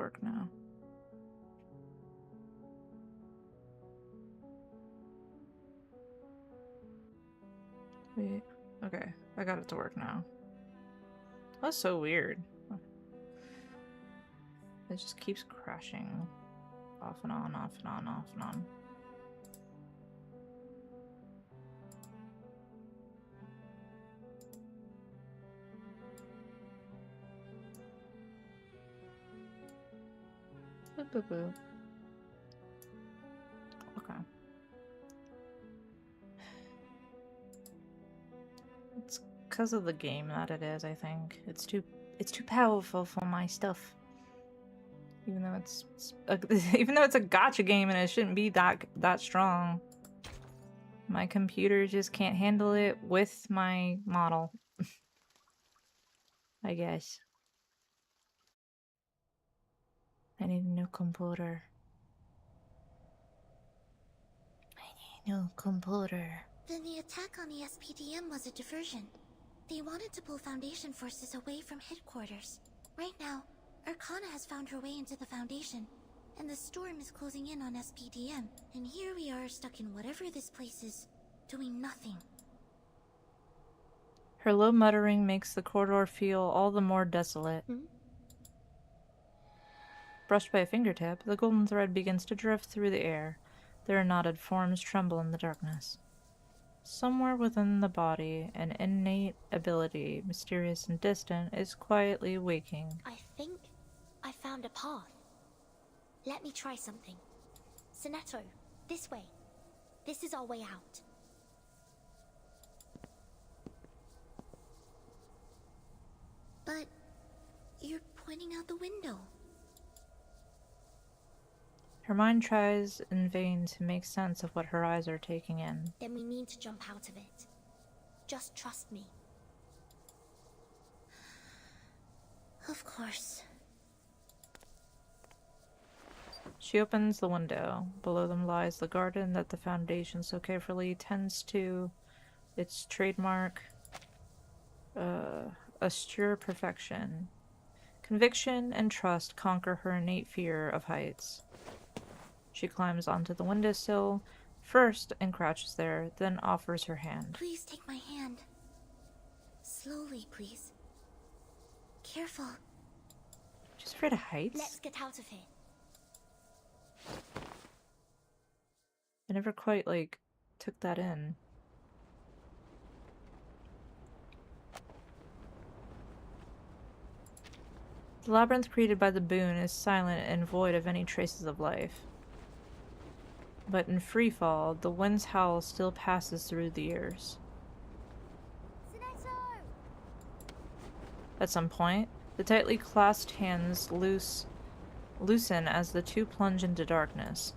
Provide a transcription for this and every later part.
work now. Wait. Okay, I got it to work now. That's so weird. It just keeps crashing. Off and on, off and on, off and on. Boop, boop, boop. Okay. It's because of the game that it is, I think. It's too powerful for my stuff. Even though it's a gacha game and it shouldn't be that strong. My computer just can't handle it with my model. I guess. I need a new computer. Then the attack on the SPDM was a diversion. They wanted to pull Foundation forces away from headquarters. Right now, Arcana has found her way into the Foundation, and the storm is closing in on SPDM. And here we are stuck in whatever this place is, doing nothing. Her low muttering makes the corridor feel all the more desolate. Brushed by a fingertip, the golden thread begins to drift through the air. Their knotted forms tremble in the darkness. Somewhere within the body, an innate ability, mysterious and distant, is quietly waking. I think I found a path. Let me try something. Sonetto, this way. This is our way out. But you're pointing out the window. Her mind tries in vain to make sense of what her eyes are taking in. Then we need to jump out of it. Just trust me. Of course. She opens the window. Below them lies the garden that the Foundation so carefully tends to its trademark, austere perfection. Conviction and trust conquer her innate fear of heights. She climbs onto the windowsill first and crouches there, then offers her hand. Please take my hand. Slowly, please. Careful. She's afraid of heights? Let's get out of here. I never quite, took that in. The labyrinth created by the boon is silent and void of any traces of life. But in freefall, the wind's howl still passes through the ears. At some point, the tightly clasped hands loosen as the two plunge into darkness.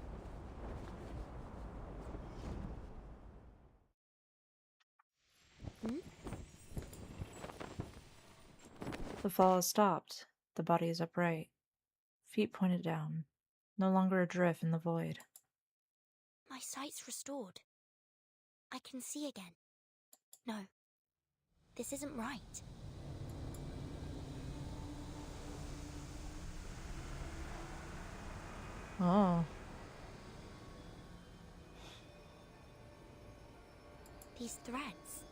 The fall has stopped. The body is upright. Feet pointed down. No longer adrift in the void. My sight's restored. I can see again. No. This isn't right. Oh. These threads.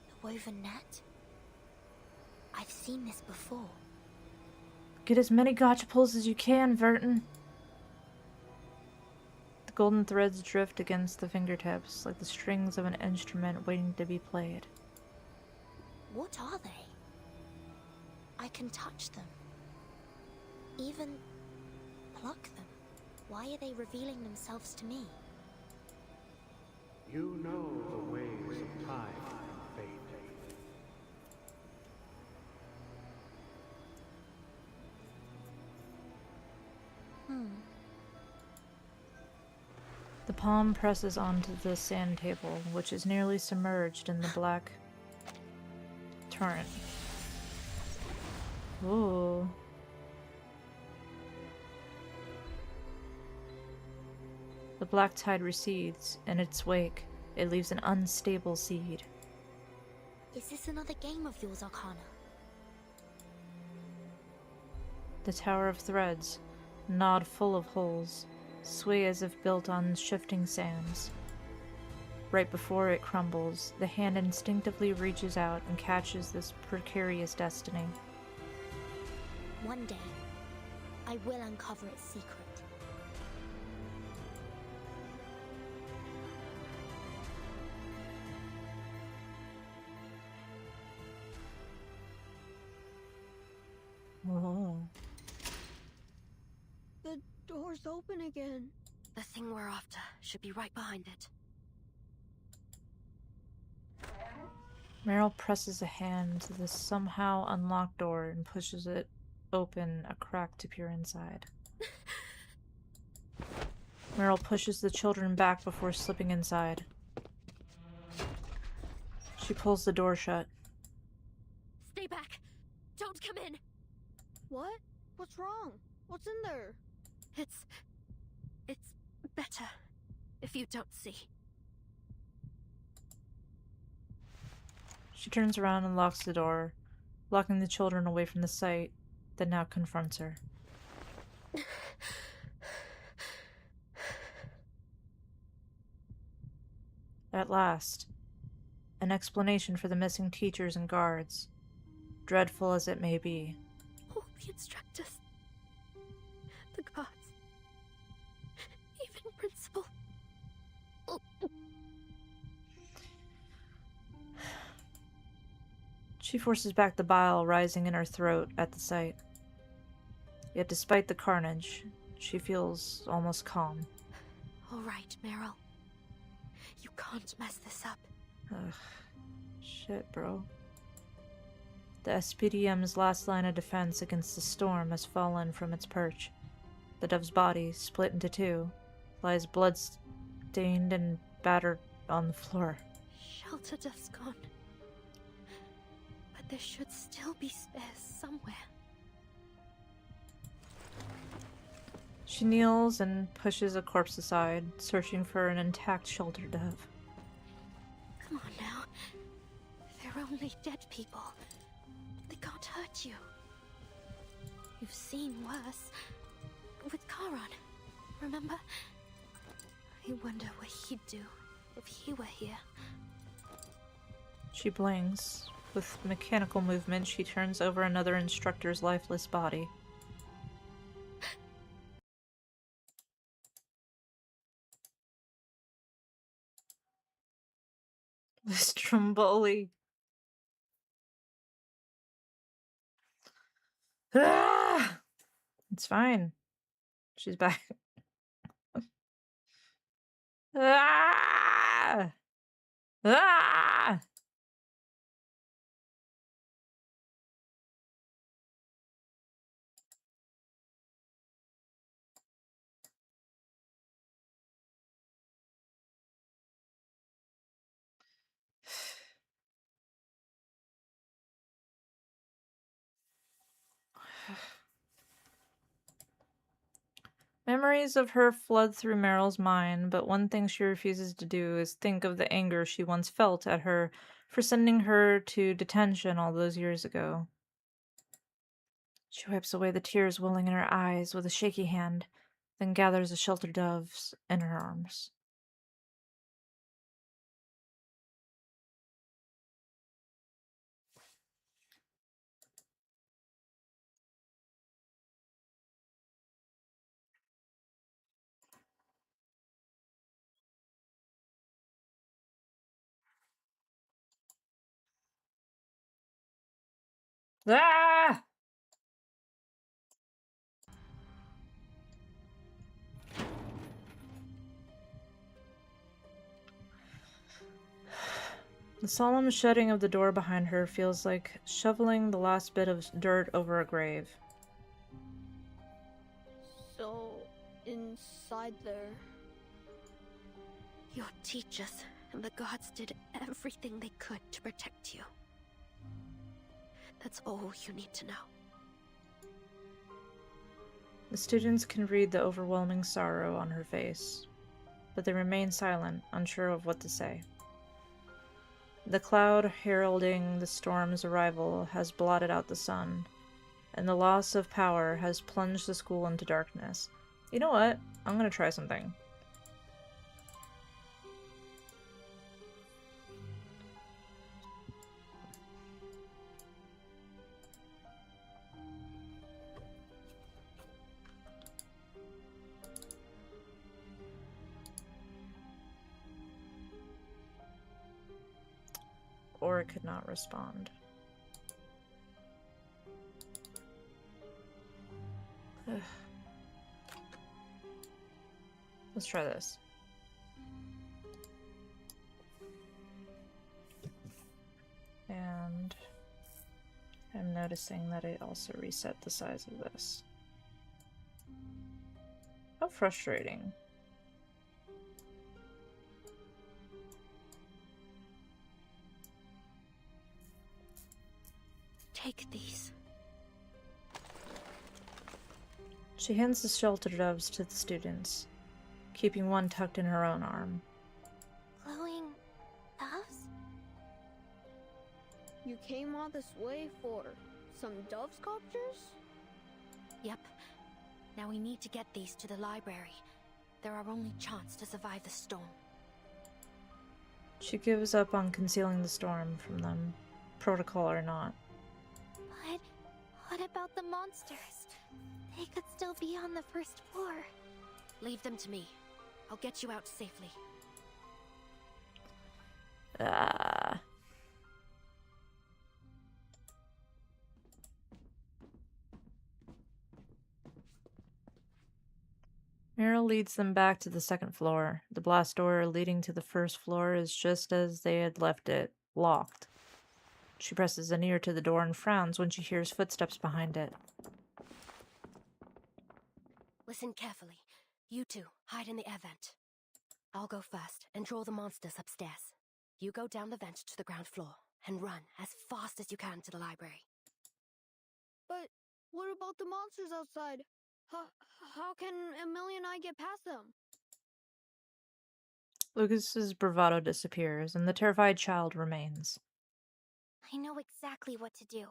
The woven net. I've seen this before. Get as many gotcha pulls as you can, Vertin. The golden threads drift against the fingertips, like the strings of an instrument waiting to be played. What are they? I can touch them. Even pluck them. Why are they revealing themselves to me? You know the ways of time and fate. The palm presses onto the sand table, which is nearly submerged in the black torrent. Ooh. The black tide recedes. In its wake, it leaves an unstable seed. Is this another game of yours, Arcana? The tower of threads, gnawed full of holes, sway as if built on shifting sands. Right before it crumbles, the hand instinctively reaches out and catches this precarious destiny. One day, I will uncover its secret. Oh. The door's open again. The thing we're after should be right behind it. Meryl presses a hand to the somehow unlocked door and pushes it open a crack to peer inside. Meryl pushes the children back before slipping inside. She pulls the door shut. Stay back! Don't come in! What? What's wrong? What's in there? It's better if you don't see. She turns around and locks the door, locking the children away from the sight that now confronts her. At last, an explanation for the missing teachers and guards, dreadful as it may be. All the instructors, the guards, even principal. She forces back the bile rising in her throat at the sight. Yet despite the carnage, she feels almost calm. All right, Meryl. You can't mess this up. Ugh. Shit, bro. The SPDM's last line of defense against the storm has fallen from its perch. The dove's body, split into two, lies blood-stained and battered on the floor. Shelter dove's gone. But there should still be spares somewhere. She kneels and pushes a corpse aside, searching for an intact shelter dove. Come on now. They're only dead people. They can't hurt you. You've seen worse. With Charon, remember? I wonder what he'd do if he were here. She blinks. With mechanical movement, she turns over another instructor's lifeless body. The Stromboli. Ah! It's fine. She's back. Ah! Ah! Memories of her flood through Meryl's mind, but one thing she refuses to do is think of the anger she once felt at her for sending her to detention all those years ago. She wipes away the tears welling in her eyes with a shaky hand, then gathers the shelter doves in her arms. Ah! The solemn shutting of the door behind her feels like shoveling the last bit of dirt over a grave. So, inside there. Your teachers and the guards did everything they could to protect you. That's all you need to know. The students can read the overwhelming sorrow on her face, but they remain silent, unsure of what to say. The cloud heralding the storm's arrival has blotted out the sun, and the loss of power has plunged the school into darkness. You know what? I'm gonna try something. Or it could not respond. Ugh. Let's try this. And I'm noticing that it also reset the size of this. How frustrating. Take these. She hands the shelter doves to the students, keeping one tucked in her own arm. Glowing doves? You came all this way for some dove sculptures? Yep. Now we need to get these to the library. They're our only chance to survive the storm. She gives up on concealing the storm from them, protocol or not. But what about the monsters? They could still be on the first floor. Leave them to me. I'll get you out safely. Meryl leads them back to the second floor. The blast door leading to the first floor is just as they had left it, locked. She presses an ear to the door and frowns when she hears footsteps behind it. Listen carefully. You two, hide in the air vent. I'll go first and draw the monsters upstairs. You go down the vent to the ground floor and run as fast as you can to the library. But what about the monsters outside? How can Amelia and I get past them? Lucas's bravado disappears, and the terrified child remains. I know exactly what to do.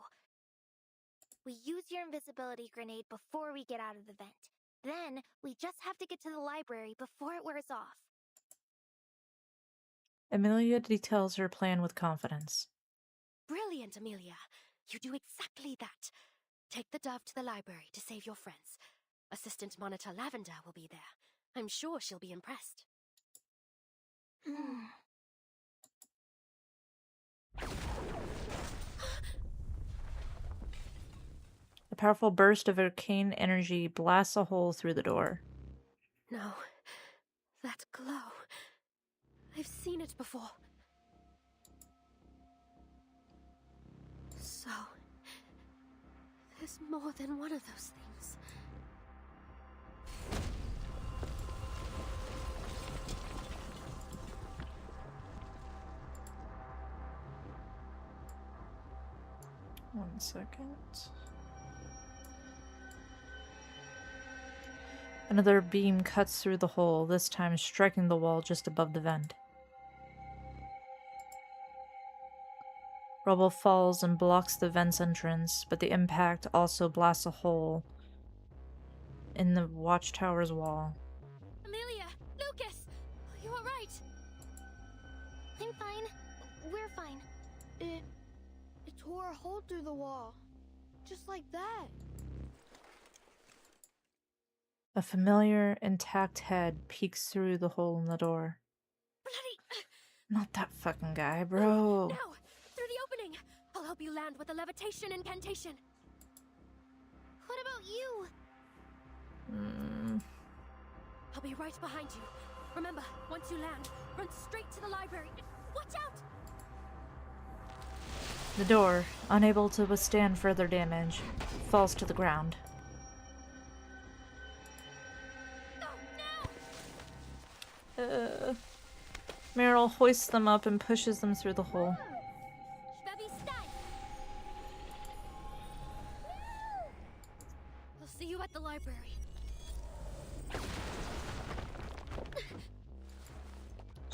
We use your invisibility grenade before we get out of the vent. Then, we just have to get to the library before it wears off. Amelia details her plan with confidence. Brilliant, Amelia. You do exactly that. Take the dove to the library to save your friends. Assistant Monitor Lavender will be there. I'm sure she'll be impressed. A powerful burst of arcane energy blasts a hole through the door. No. That glow. I've seen it before. So, there's more than one of those things. One second. Another beam cuts through the hole, this time striking the wall just above the vent. Rubble falls and blocks the vent's entrance, but the impact also blasts a hole in the watchtower's wall. Amelia! Lucas! Are you alright? I'm fine. We're fine. It tore a hole through the wall. Just like that. A familiar, intact head peeks through the hole in the door. Bloody... Not that fucking guy, bro. Now! Through the opening! I'll help you land with a levitation incantation. What about you? I'll be right behind you. Remember, once you land, run straight to the library. Watch out! The door, unable to withstand further damage, falls to the ground. Meryl hoists them up and pushes them through the hole. I'll see you at the library.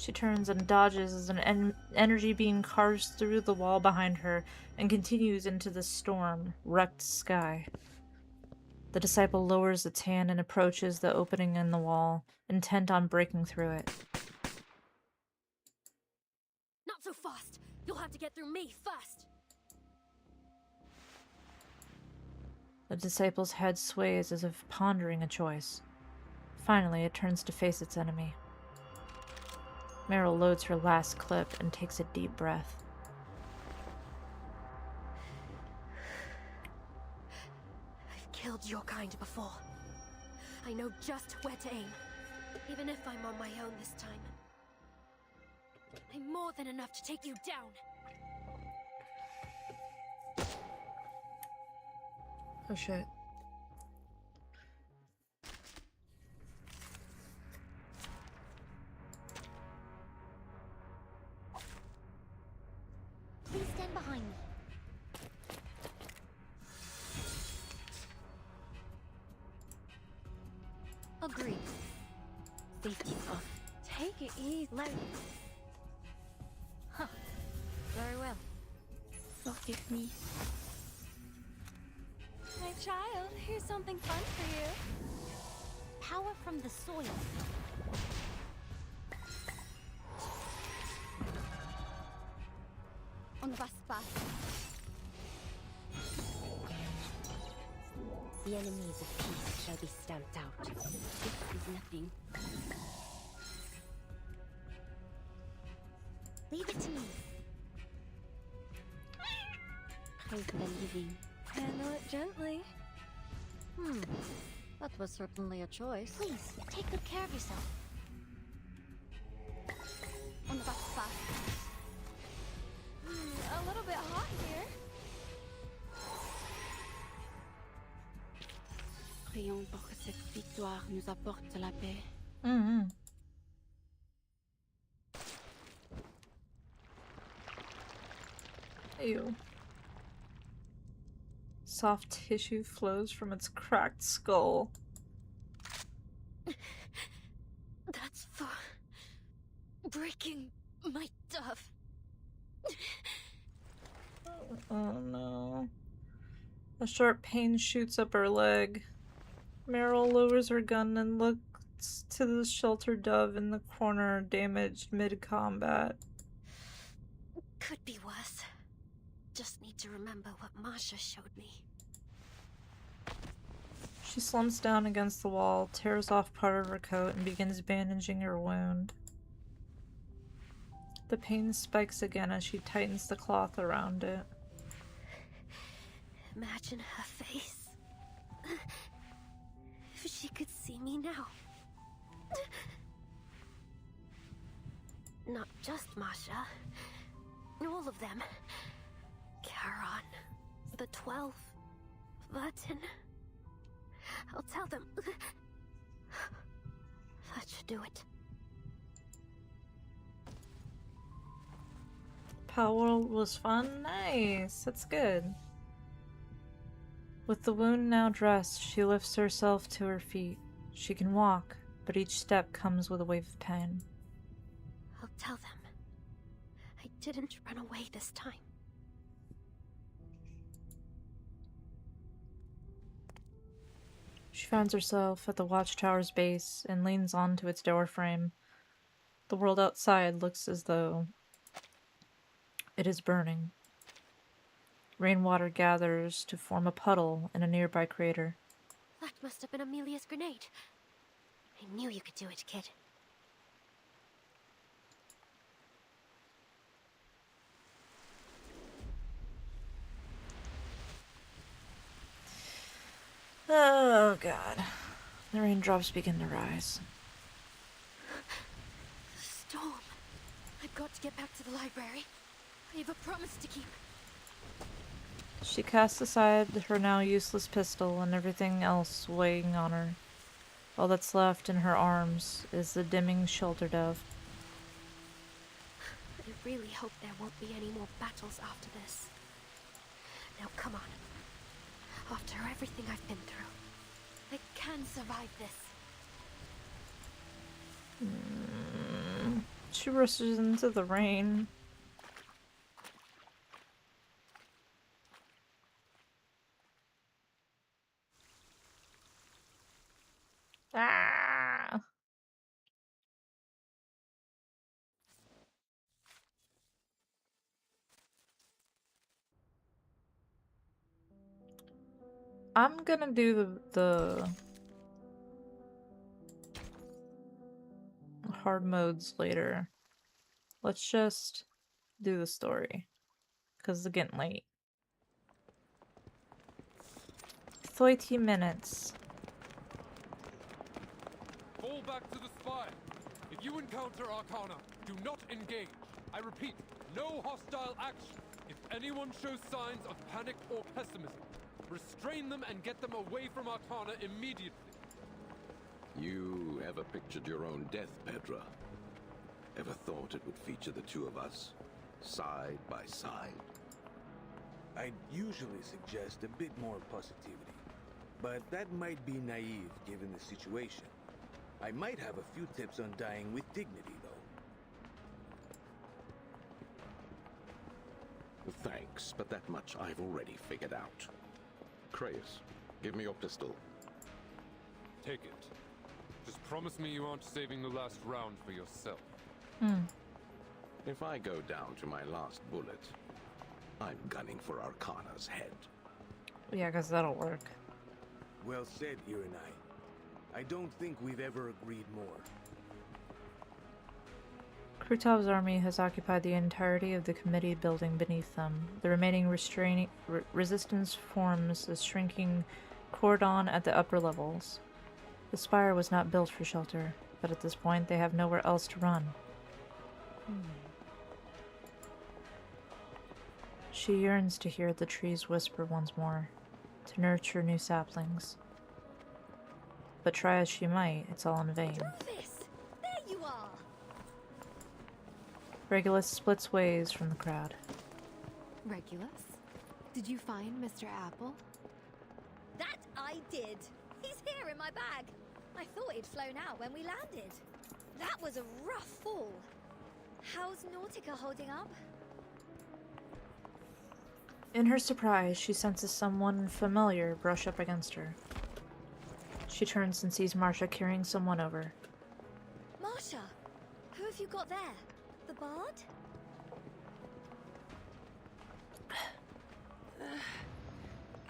She turns and dodges as an energy beam carves through the wall behind her and continues into the storm, wrecked sky. The disciple lowers its hand and approaches the opening in the wall, intent on breaking through it. Not so fast! You'll have to get through me first! The disciple's head sways as if pondering a choice. Finally, it turns to face its enemy. Meryl loads her last clip and takes a deep breath. I've killed your kind before. I know just where to aim, even if I'm on my own this time. I'm more than enough to take you down. Oh shit. Please stand behind me. Agreed. Safety off. Take it easy. Huh. Very well. Forgive me. My child, here's something fun for you. Power from the soil. On va se pas. The enemies of peace shall be stamped out. This is nothing. Leave it to me. Pray for the living. Handle it gently. That was certainly a choice. Please, take good care of yourself. On va se pas. A little bit hot here. Prions pour que cette victoire nous apporte la paix. Ew. Soft tissue flows from its cracked skull. That's for breaking my dove. Oh no. A sharp pain shoots up her leg. Meryl lowers her gun and looks to the sheltered dove in the corner, damaged mid-combat. Could be worse. Just need to remember what Masha showed me. She slumps down against the wall, tears off part of her coat, and begins bandaging her wound. The pain spikes again as she tightens the cloth around it. Imagine her face. If she could see me now. Not just Masha. All of them. Charon. The 12. Vertin. I'll tell them. That should do it. Power was fun? Nice. That's good. With the wound now dressed, she lifts herself to her feet. She can walk, but each step comes with a wave of pain. I'll tell them. I didn't run away this time. She finds herself at the watchtower's base and leans onto its doorframe. The world outside looks as though it is burning. Rainwater gathers to form a puddle in a nearby crater. That must have been Amelia's grenade. I knew you could do it, kid. Oh god. The raindrops begin to rise. The storm. I've got to get back to the library. I have a promise to keep. She casts aside her now useless pistol and everything else weighing on her. All that's left in her arms is the dimming shelter dove. I really hope there won't be any more battles after this. Now come on. After everything I've been through, I can survive this. She rushes into the rain. Ah! I'm gonna do the hard modes later. Let's just do the story, because it's getting late. 30 minutes. Fall back to the spire. If you encounter Arcana, do not engage. I repeat, no hostile action. If anyone shows signs of panic or pessimism, restrain them and get them away from Arcana immediately. You ever pictured your own death, Pedra? Ever thought it would feature the two of us, side by side? I'd usually suggest a bit more positivity, but that might be naive given the situation. I might have a few tips on dying with dignity, though. Thanks, but that much I've already figured out. Creius, give me your pistol. Take it. Just promise me you aren't saving the last round for yourself. If I go down to my last bullet, I'm gunning for Arcana's head. Yeah, because that'll work. Well said, Irenai. I don't think we've ever agreed more. Krutov's army has occupied the entirety of the committee building beneath them. The remaining resistance forms a shrinking cordon at the upper levels. The spire was not built for shelter, but at this point they have nowhere else to run. She yearns to hear the trees whisper once more, to nurture new saplings. But try as she might, it's all in vain. Travis! There you are! Regulus splits ways from the crowd. Regulus? Did you find Mr. Apple? That I did! He's here in my bag! I thought he'd flown out when we landed. That was a rough fall. How's Nautica holding up? In her surprise, she senses someone familiar brush up against her. She turns and sees Marcia carrying someone over. Marcia! Who have you got there? The bard?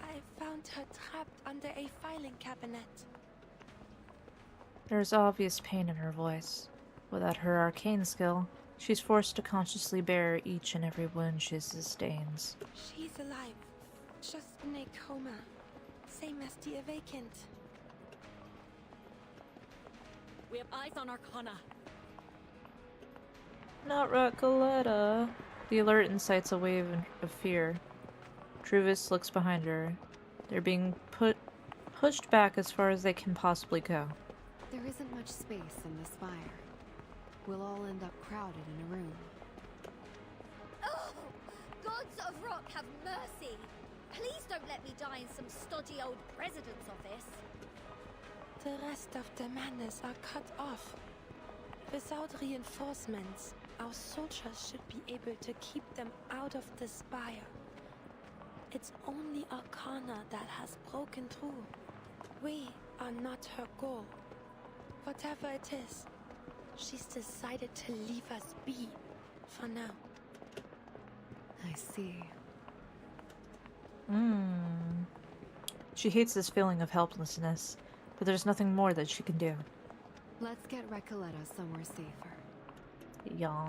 I found her trapped under a filing cabinet. There's obvious pain in her voice. Without her arcane skill, she's forced to consciously bear each and every wound she sustains. She's alive, just in a coma, same as the vacant. We have eyes on Arcana. Not Recoletta. The alert incites a wave of fear. Truvis looks behind her. They're being pushed back as far as they can possibly go. There isn't much space in the spire. We'll all end up crowded in a room. Oh! Gods of Rock have mercy! Please don't let me die in some stodgy old president's office. The rest of the manners are cut off. Without reinforcements, our soldiers should be able to keep them out of the spire. It's only Arcana that has broken through. We are not her goal. Whatever it is, she's decided to leave us be for now. I see. She hates this feeling of helplessness, but there's nothing more that she can do. Let's get Recoletta somewhere safer. Yeah.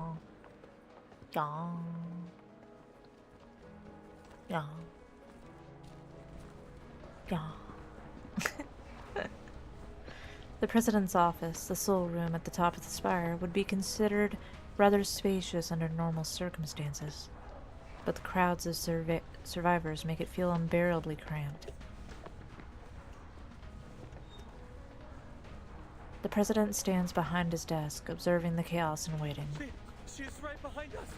Yeah. Yeah. Yeah. The president's office, the sole room at the top of the spire, would be considered rather spacious under normal circumstances. But the crowds of survivors make it feel unbearably cramped. The president stands behind his desk, observing the chaos and waiting. She's right behind us.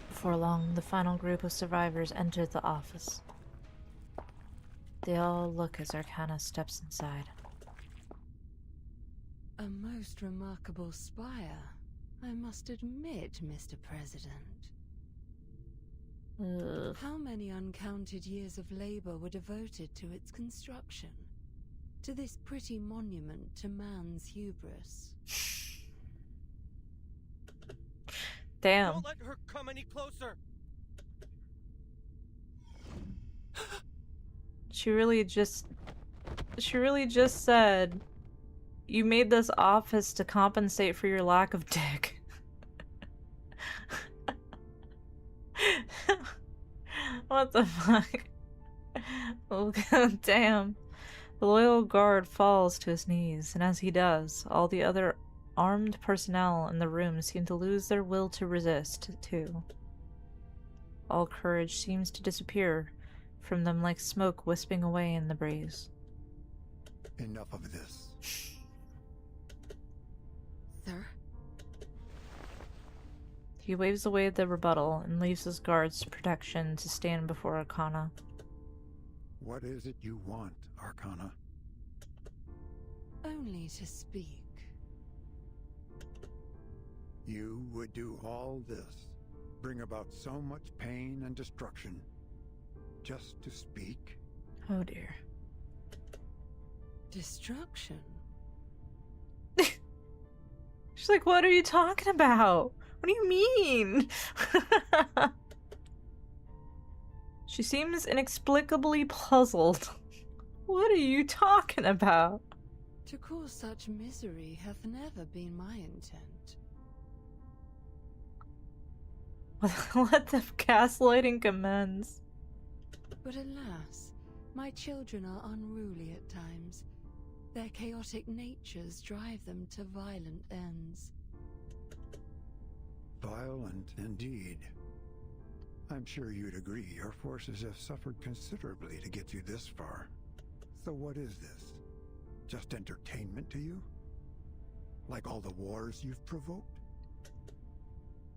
Before long, the final group of survivors entered the office. They all look as Arcana steps inside. A most remarkable spire, I must admit, Mr. President. Ugh. How many uncounted years of labor were devoted to its construction? To this pretty monument to man's hubris? Damn. Don't let her come any closer. She really just said, you made this office to compensate for your lack of dick. What the fuck? Oh, god damn. The loyal guard falls to his knees, and as he does, all the other armed personnel in the room seem to lose their will to resist, too. All courage seems to disappear from them like smoke wisping away in the breeze. Enough of this. Sir? He waves away the rebuttal and leaves his guards' protection to stand before Arcana. What is it you want, Arcana? Only to speak. You would do all this, bring about so much pain and destruction, just to speak? Oh dear. Destruction? She's like, what are you talking about? What do you mean? She seems inexplicably puzzled. What are you talking about? To cause such misery hath never been my intent. Let the gaslighting commence. But alas, my children are unruly at times. Their chaotic natures drive them to violent ends. Violent indeed. I'm sure you'd agree your forces have suffered considerably to get you this far. So what is this? Just entertainment to you? Like all the wars you've provoked?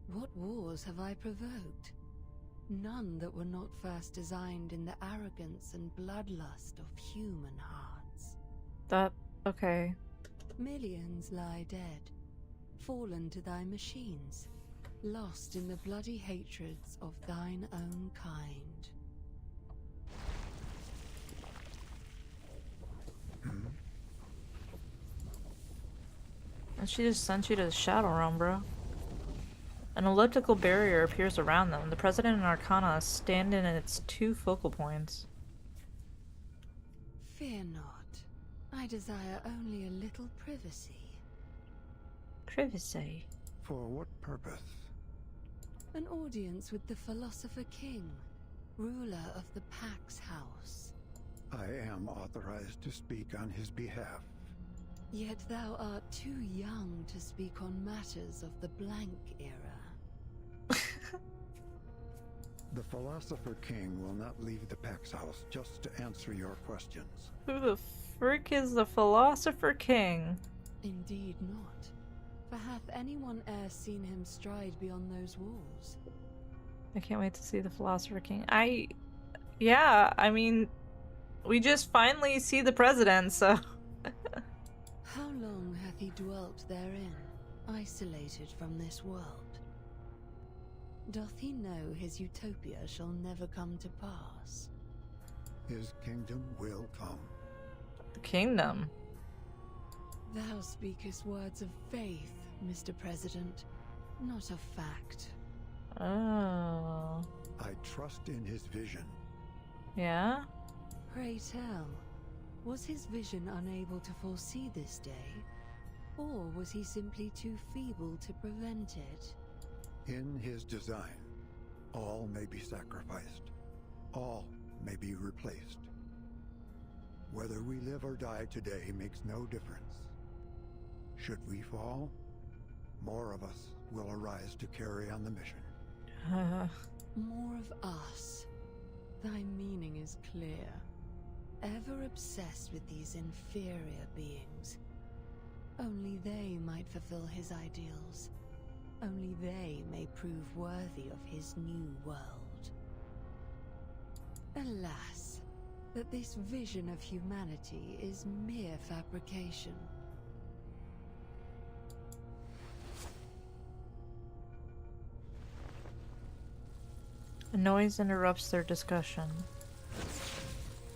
What wars have I provoked? None that were not first designed in the arrogance and bloodlust of human hearts. Okay. Millions lie dead, fallen to thy machines, lost in the bloody hatreds of thine own kind. And she just sent you to the Shadow Realm, bro. An elliptical barrier appears around them. The President and Arcana stand in its two focal points. Fear not. I desire only a little privacy. Privacy? For what purpose? An audience with the Philosopher King, ruler of the Pax House. I am authorized to speak on his behalf. Yet thou art too young to speak on matters of the blank era. The Philosopher King will not leave the Pax House just to answer your questions. Who the frick is the Philosopher King? Indeed not. For hath anyone e'er seen him stride beyond those walls? I can't wait to see the Philosopher King. Yeah, I mean, we just finally see the President, so... How long hath he dwelt therein, isolated from this world? Doth he know his utopia shall never come to pass? His kingdom will come. The kingdom? Thou speakest words of faith, Mr. President, not of fact. Oh. I trust in his vision. Yeah? Pray tell, was his vision unable to foresee this day? Or was he simply too feeble to prevent it? In his design, all may be sacrificed. All may be replaced. Whether we live or die today makes no difference. Should we fall, more of us will arise to carry on the mission. More of us. Thy meaning is clear. Ever obsessed with these inferior beings. Only they might fulfill his ideals. Only they may prove worthy of his new world. Alas, that this vision of humanity is mere fabrication. A noise interrupts their discussion.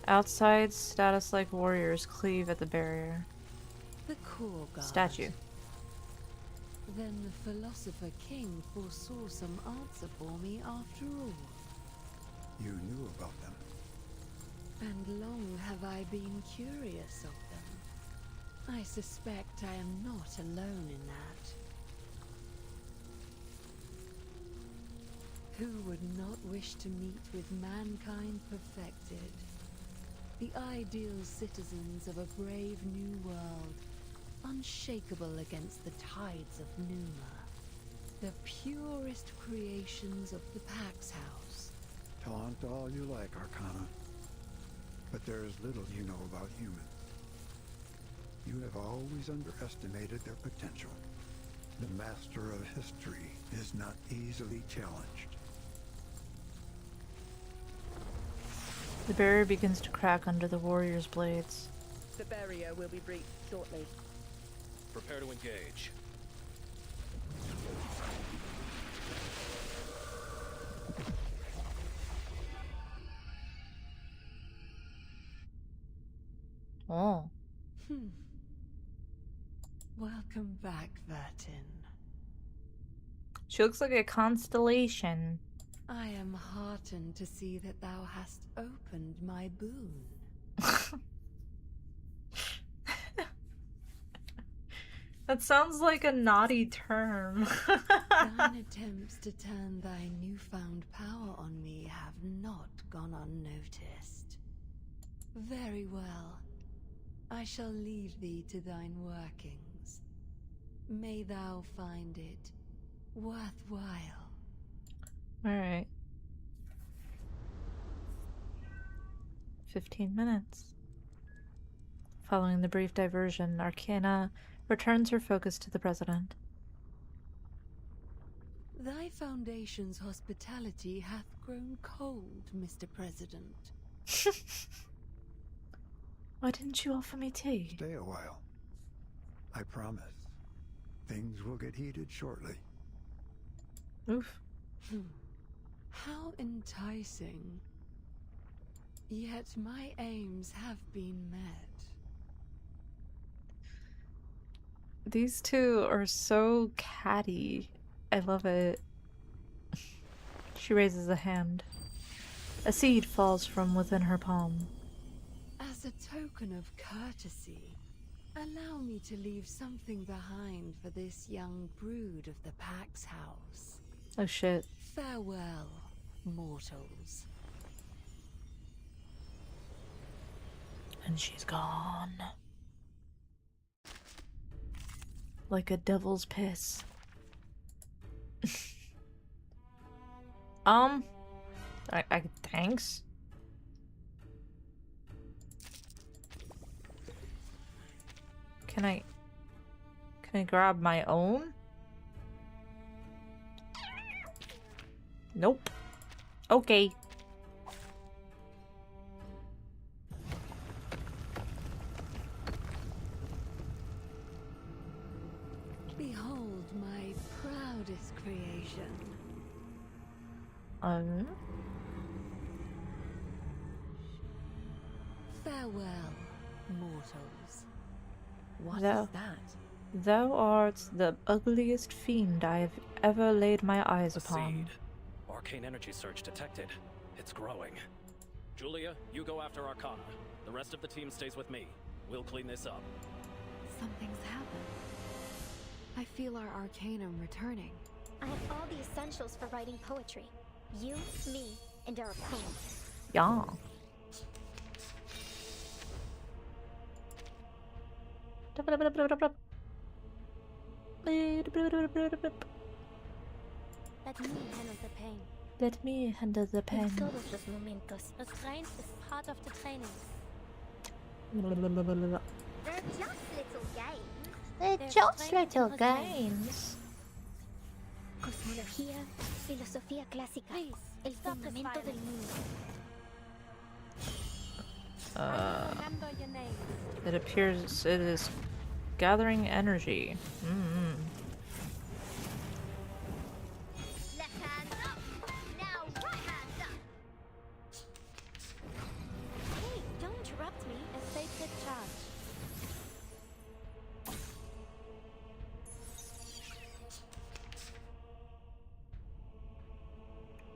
Outside, status-like warriors cleave at the barrier. The core guard. Statue. Then the philosopher king foresaw some answer for me after all. You knew about them. And long have I been curious of them. I suspect I am not alone in that. Who would not wish to meet with mankind perfected? The ideal citizens of a brave new world, unshakable against the tides of Numa. The purest creations of the Pax House. Taunt all you like, Arcana. But there is little you know about humans. You have always underestimated their potential. The master of history is not easily challenged. The barrier begins to crack under the warriors' blades. The barrier will be breached shortly. Prepare to engage. Oh. Welcome back, Vertin. She looks like a constellation. I am heartened to see that thou hast opened my boon. That sounds like a naughty term. Thine attempts to turn thy newfound power on me have not gone unnoticed. Very well. I shall leave thee to thine workings. May thou find it worthwhile. Alright. 15 minutes. Following the brief diversion, Arcana returns her focus to the president. Thy foundation's hospitality hath grown cold, Mr. President. Why didn't you offer me tea? Stay a while. I promise. Things will get heated shortly. Oof. How enticing. Yet my aims have been met. These two are so catty. I love it. She raises a hand. A seed falls from within her palm. As a token of courtesy, allow me to leave something behind for this young brood of the Pax House. Oh shit. Farewell, mortals. And she's gone. Like a devil's piss. Thanks. Can I grab my own? Nope. Okay. Behold my proudest creation. Farewell, mortals. What is that? Thou art the ugliest fiend I have ever laid my eyes upon. Seed. Arcane energy surge detected. It's growing. Julia, you go after Arcana. The rest of the team stays with me. We'll clean this up. Something's happened. I feel our arcanum returning. I have all the essentials for writing poetry. You, me, and our queen. Yeah. Let me handle the pain. Let me handle the pen. Todos los momentos. Los trains is part of the training. They're just little games. They're just little games. Cosmología, filosofía clásica, el fundamento del mundo. It appears it is gathering energy. Left hand up. Now right hand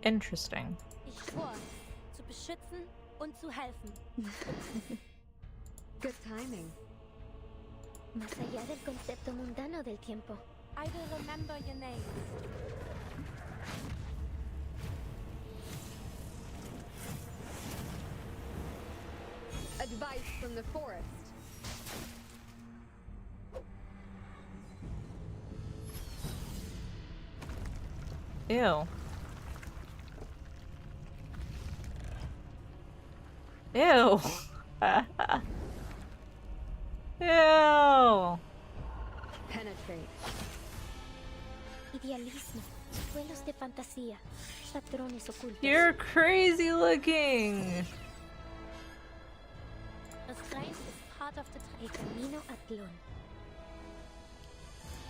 Interesting. Ich schwor, zu beschützen und zu helfen. Good timing. Más allá del concepto mundano del tiempo. I will remember your names. Advice from the forest. Ew. Ew. Ew. Penetrate. Idealismo, vuelos de fantasía, patrones ocultos. You're crazy looking. Restraint is part of the El camino a Tlón.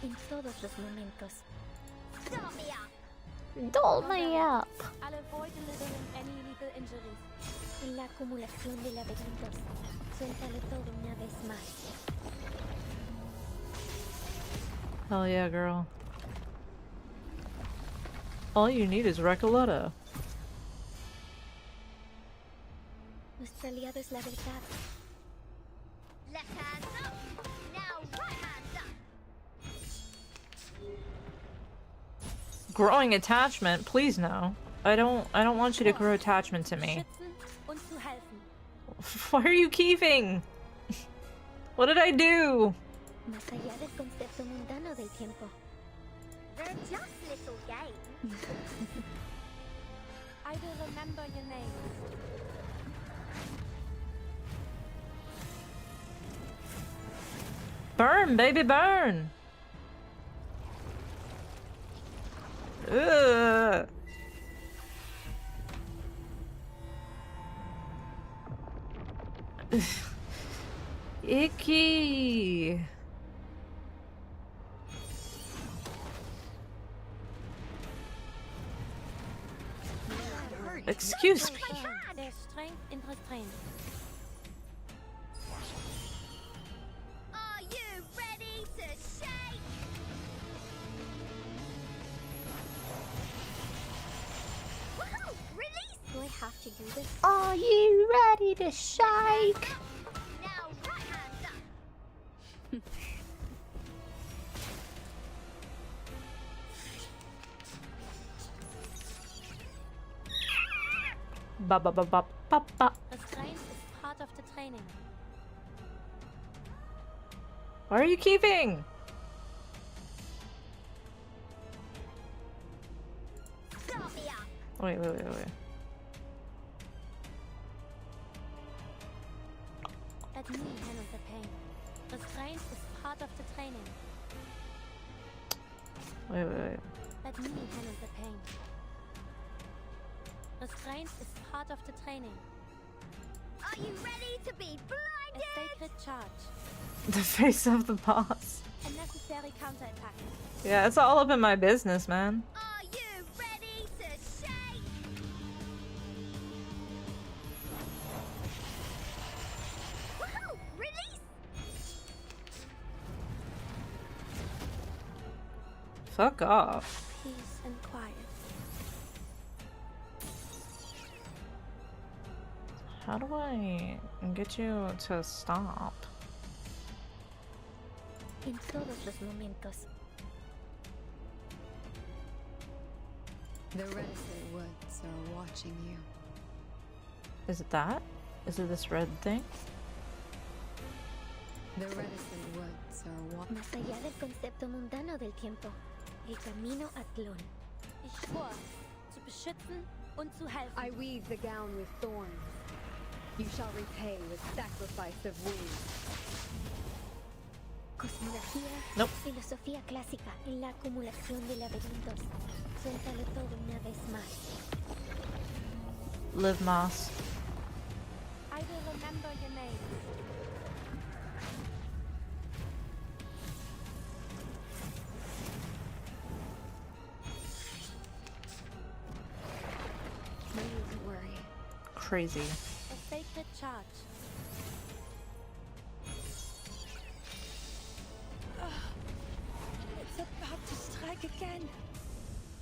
En todos los momentos. Stop me up! Doll me up. I'll avoid delivering any illegal injuries. En la acumulación de laberintos. Suéltalo todo una vez más. Hell yeah, girl. All you need is Recoleta. Nuestro aliado es la verdad. Left hand up. Now right hand up. Growing attachment, please no. I don't want you to grow attachment to me. Schützen und zu helfen. Why are you keeping? What did I do? Más allá del concepto mundano del tiempo. They're just little games. I will remember your names. Burn, baby, burn! Ugh. Icky. Excuse me. There's strength in restraint. Are you ready to shake? Woohoo! Release! Do I have to do this? Are you ready to shake? Now right hand up. Ba ba ba ba ba ba. Restraint is part of the training. Why are you keeping? Stop me up. Wait. Let me handle the pain. Restraint is part of the training. Wait. Let me handle the pain. Restraint is part of the training. Are you ready to be A blinded? sacred charge. The face of the boss. A necessary counterattack. Yeah, it's all up in my business, man. Are you ready to shake? Woohoo! Release! Fuck off. Peace and quiet. How do I get you to stop? En todos los momentos. The reticent woods are watching you. Is it that? Is it this red thing? The reticent woods are watching. Más allá del concepto mundano del tiempo. El camino a Tlón. Ich schwor, zu beschützen und zu helfen. I weave the gown with thorns. You shall repay with sacrifice of wings. Cosmología. Nope. Filosofía clásica en la acumulación de laberintos. Suéltalo todo una vez más. Live Moss. I will remember your name. No need to worry. Crazy. A sacred charge. It's about to strike again.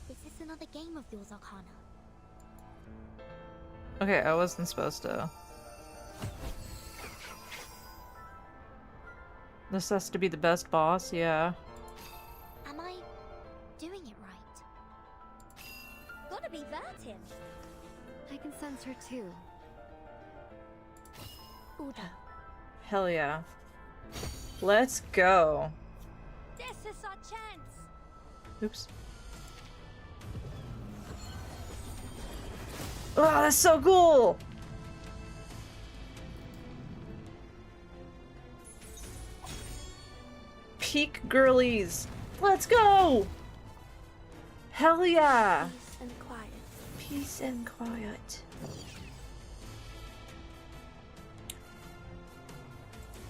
Is this another game of Duel's Arcana? Okay, I wasn't supposed to. This has to be the best boss, yeah. Am I doing it right? Gotta be Vertin. I can sense her too. Uda. Hell yeah. Let's go. This is our chance. Oops. Oh, that's so cool! Peak girlies. Let's go! Hell yeah! Peace and quiet. Peace and quiet.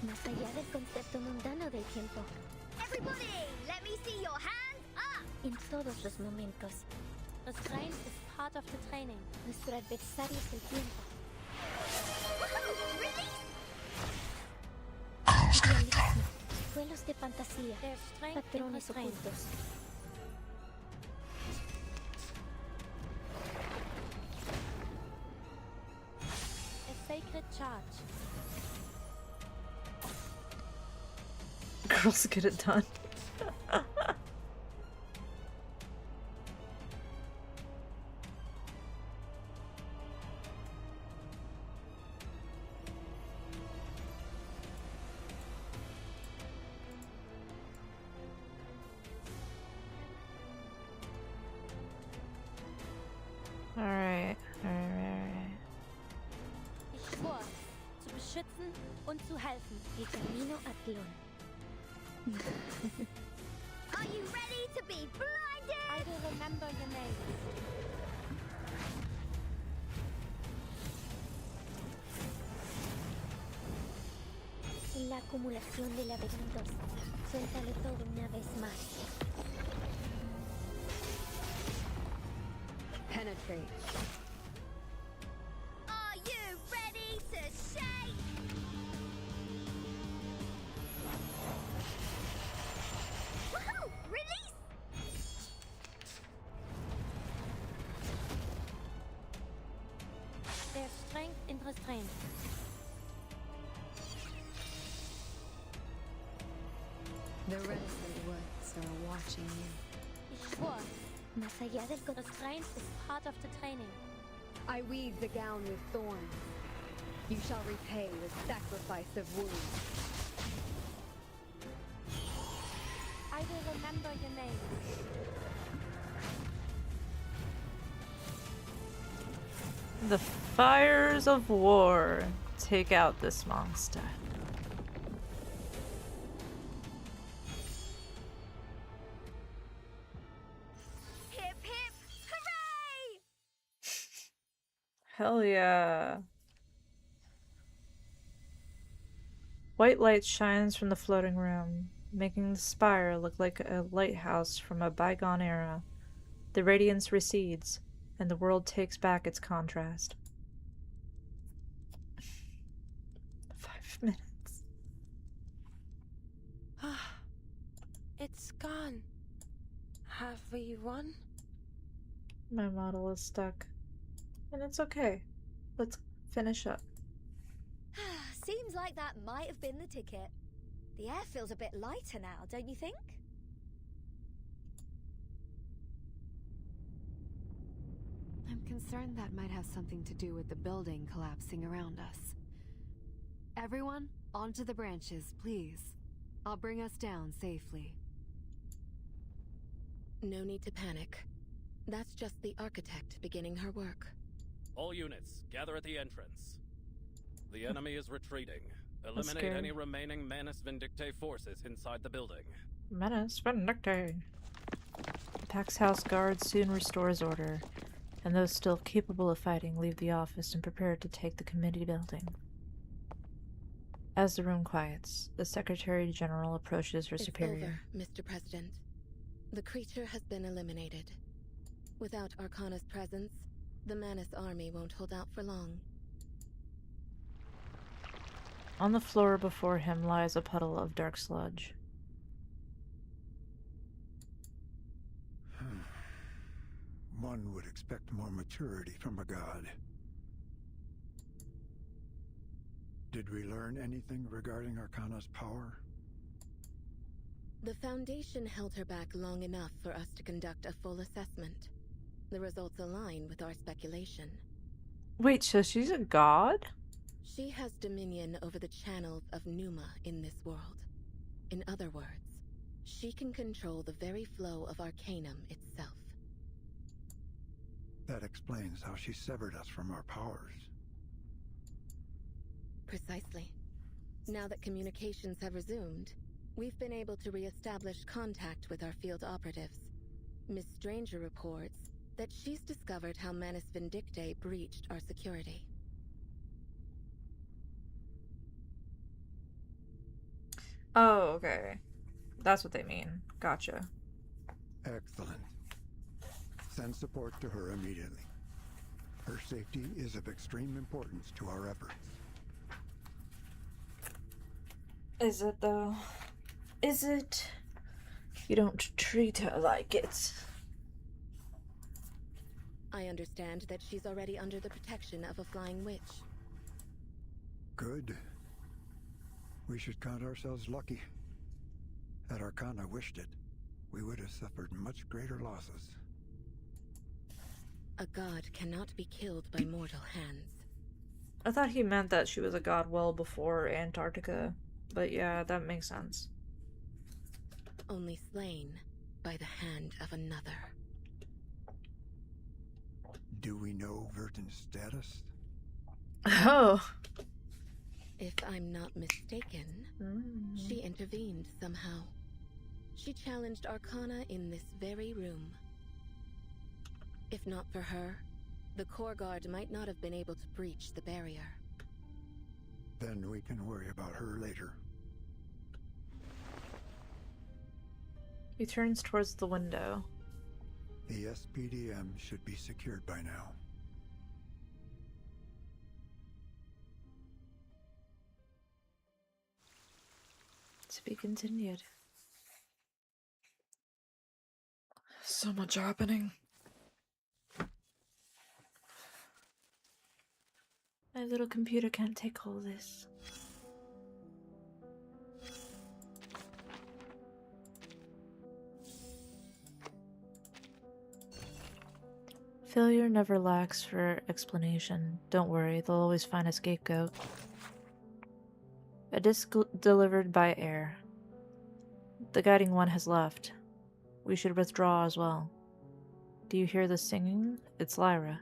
Más allá del concepto mundano del tiempo. Everybody, let me see your hands up. En todos los momentos. Restraint is part of the training. Nuestro adversario es el tiempo. Realismo, vuelos de fantasía, patrones ocultos. A sacred charge. Girls get it done. Alright. Ich schwor, zu beschützen und zu helfen. El camino a Tlon. Are you ready to be blinded? I will remember your names. En la acumulación de laberintos, suéltalo todo una vez más. Penetrate. Are you ready to shake? Woohoo! Release! There's strength in restraint. The reticent woods are watching you. Ich schwor, más allá del restraint is part of the training. I weave the gown with thorns. You shall repay the sacrifice of wounds. I will remember your name. The fires of war. Take out this monster. Hip hip hooray! Hell yeah. White light shines from the floating room, making the spire look like a lighthouse from a bygone era. The radiance recedes, and the world takes back its contrast. 5 minutes. It's gone. Have we won? My model is stuck. And it's okay. Let's finish up. Seems like that might have been the ticket. The air feels a bit lighter now, don't you think? I'm concerned that might have something to do with the building collapsing around us. Everyone, onto the branches, please. I'll bring us down safely. No need to panic. That's just the architect beginning her work. All units, gather at the entrance. The enemy is retreating. Eliminate any remaining Manus Vindictae forces inside the building. Manus Vindictae. Pax House guards soon restores order, and those still capable of fighting leave the office and prepare to take the committee building. As the room quiets, the Secretary General approaches her superior. Over, Mr. President. The creature has been eliminated. Without Arcana's presence, the Manus army won't hold out for long. On the floor before him lies a puddle of dark sludge. One would expect more maturity from a god. Did we learn anything regarding Arcana's power? The Foundation held her back long enough for us to conduct a full assessment. The results align with our speculation. Wait, so she's a god? She has dominion over the channels of Numa in this world. In other words, she can control the very flow of Arcanum itself. That explains how she severed us from our powers. Precisely. Now that communications have resumed, we've been able to re-establish contact with our field operatives. Miss Stranger reports that she's discovered how Manus Vindictae breached our security. Oh, okay. That's what they mean. Gotcha. Excellent. Send support to her immediately. Her safety is of extreme importance to our efforts. Is it, though? Is it? You don't treat her like it. I understand that she's already under the protection of a flying witch. Good. We should count ourselves lucky. Had Arcana wished it, we would have suffered much greater losses. A god cannot be killed by mortal hands. I thought he meant that she was a god well before Antarctica. But yeah, that makes sense. Only slain by the hand of another. Do we know Verton's status? Oh. If I'm not mistaken, she intervened somehow. She challenged Arcana in this very room. If not for her, the core guard might not have been able to breach the barrier. Then we can worry about her later. He turns towards the window. The SPDM should be secured by now. To be continued. So much happening. My little computer can't take all this. Failure never lacks for explanation. Don't worry, they'll always find a scapegoat. A disc delivered by air. The guiding one has left. We should withdraw as well. Do you hear the singing? It's Lyra.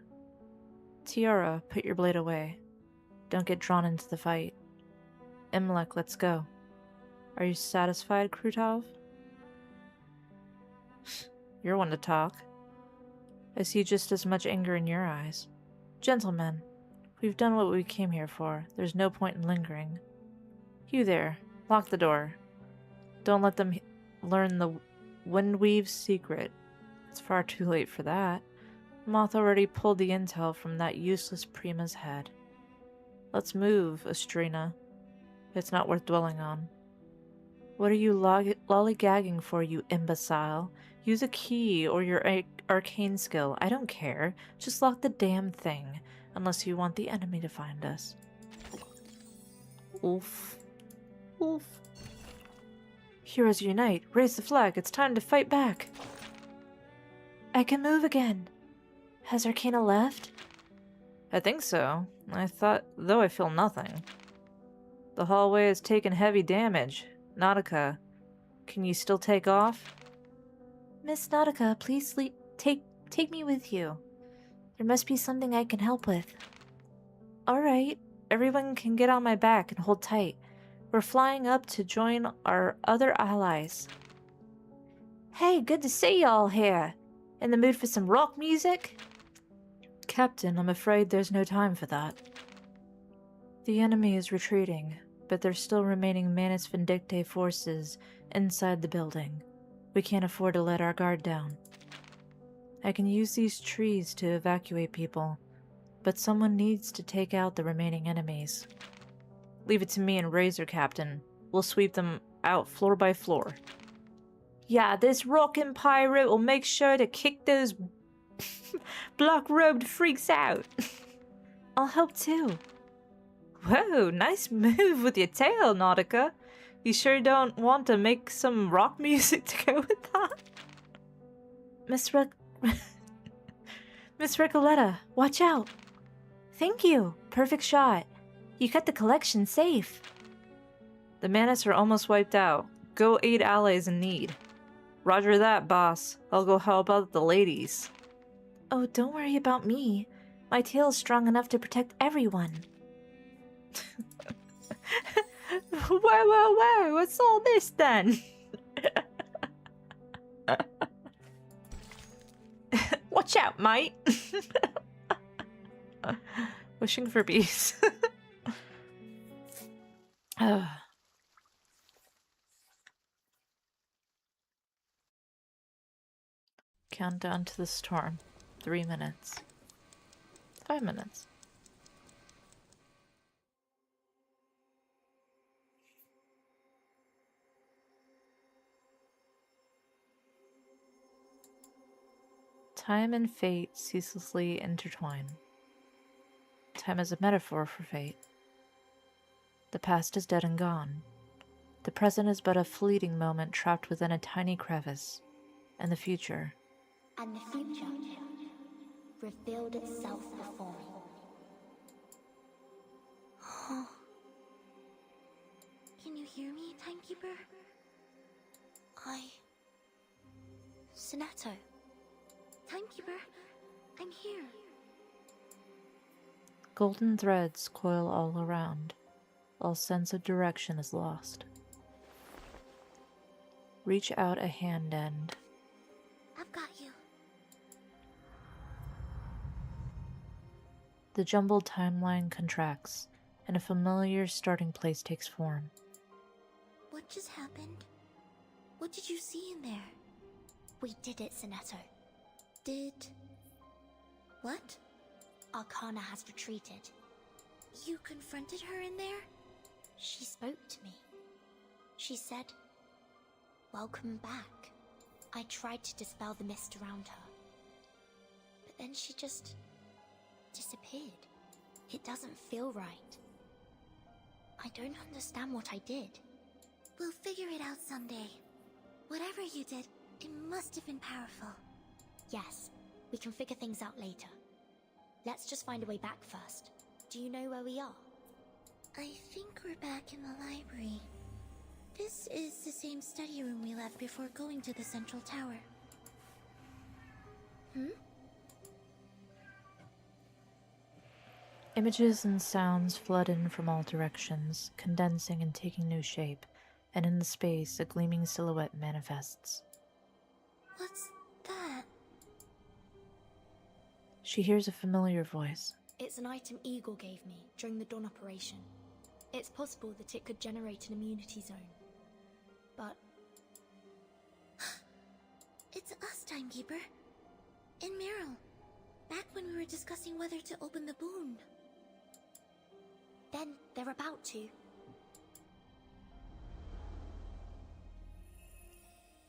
Tiara, put your blade away. Don't get drawn into the fight. Imlek, let's go. Are you satisfied, Krutov? You're one to talk. I see just as much anger in your eyes. Gentlemen, we've done what we came here for. There's no point in lingering. You there, lock the door. Don't let them learn the Windweave's secret. It's far too late for that. Moth already pulled the intel from that useless Prima's head. Let's move, Astrina. It's not worth dwelling on. What are you lollygagging for, you imbecile? Use a key or your arcane skill. I don't care. Just lock the damn thing, unless you want the enemy to find us. Oof. Oof. Heroes unite. Raise the flag. It's time to fight back. I can move again. Has Arcana left? I think so. I feel nothing. The hallway has taken heavy damage. Nautica, can you still take off? Miss Nautica, please take me with you. There must be something I can help with. Alright, everyone can get on my back and hold tight. We're flying up to join our other allies. Hey, good to see y'all here. In the mood for some rock music? Captain, I'm afraid there's no time for that. The enemy is retreating, but there's still remaining Manus Vindictae forces inside the building. We can't afford to let our guard down. I can use these trees to evacuate people, but someone needs to take out the remaining enemies. Leave it to me and Razor, Captain. We'll sweep them out floor by floor. Yeah, this rockin' pirate will make sure to kick those Block-robed freaks out. I'll help too. Whoa, nice move with your tail, Nautica. You sure don't want to make some rock music to go with that? Miss Recoletta, watch out. Thank you. Perfect shot. You kept the collection safe. The Manus are almost wiped out. Go aid allies in need. Roger that, boss. I'll go help out the ladies. Oh, don't worry about me. My tail's strong enough to protect everyone. Whoa, what's all this then? Watch out, mate. Wishing for peace. Countdown to the storm. 3 minutes. 5 minutes. Time and fate ceaselessly intertwine. Time is a metaphor for fate. The past is dead and gone. The present is but a fleeting moment trapped within a tiny crevice. And the future. And the future revealed itself before me. Oh. Can you hear me, Timekeeper? Sonato. Timekeeper, I'm here. Golden threads coil all around. All sense of direction is lost. Reach out a hand and... I've got you. The jumbled timeline contracts, and a familiar starting place takes form. What just happened? What did you see in there? We did it, Sonato. Did... what? Arcana has retreated. You confronted her in there? She spoke to me. She said, "Welcome back." I tried to dispel the mist around her. But then she just... disappeared. It doesn't feel right. I don't understand what I did. We'll figure it out someday. Whatever you did, it must have been powerful. Yes, we can figure things out later. Let's just find a way back first. Do you know where we are? I think we're back in the library. This is the same study room we left before going to the central tower. Images and sounds flood in from all directions, condensing and taking new shape, and in the space a gleaming silhouette manifests. What's that? She hears a familiar voice. It's an item Eagle gave me during the Dawn operation. It's possible that it could generate an immunity zone. But... It's us, Timekeeper. And Meryl. Back when we were discussing whether to open the boon. Then they're about to.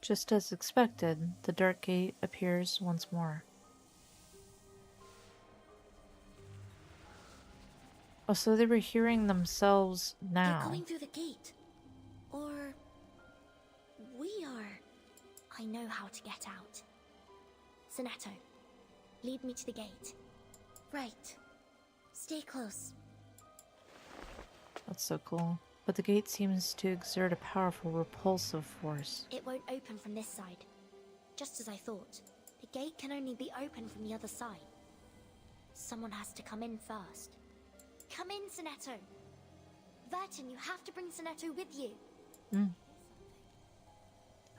Just as expected, the dark gate appears once more. Oh, so they were hearing themselves now. They're going through the gate. Or... we are. I know how to get out. Sonato, lead me to the gate. Right. Stay close. That's so cool. But the gate seems to exert a powerful repulsive force. It won't open from this side. Just as I thought. The gate can only be opened from the other side. Someone has to come in first. Come in, Sonato. Vertin, you have to bring Sonato with you.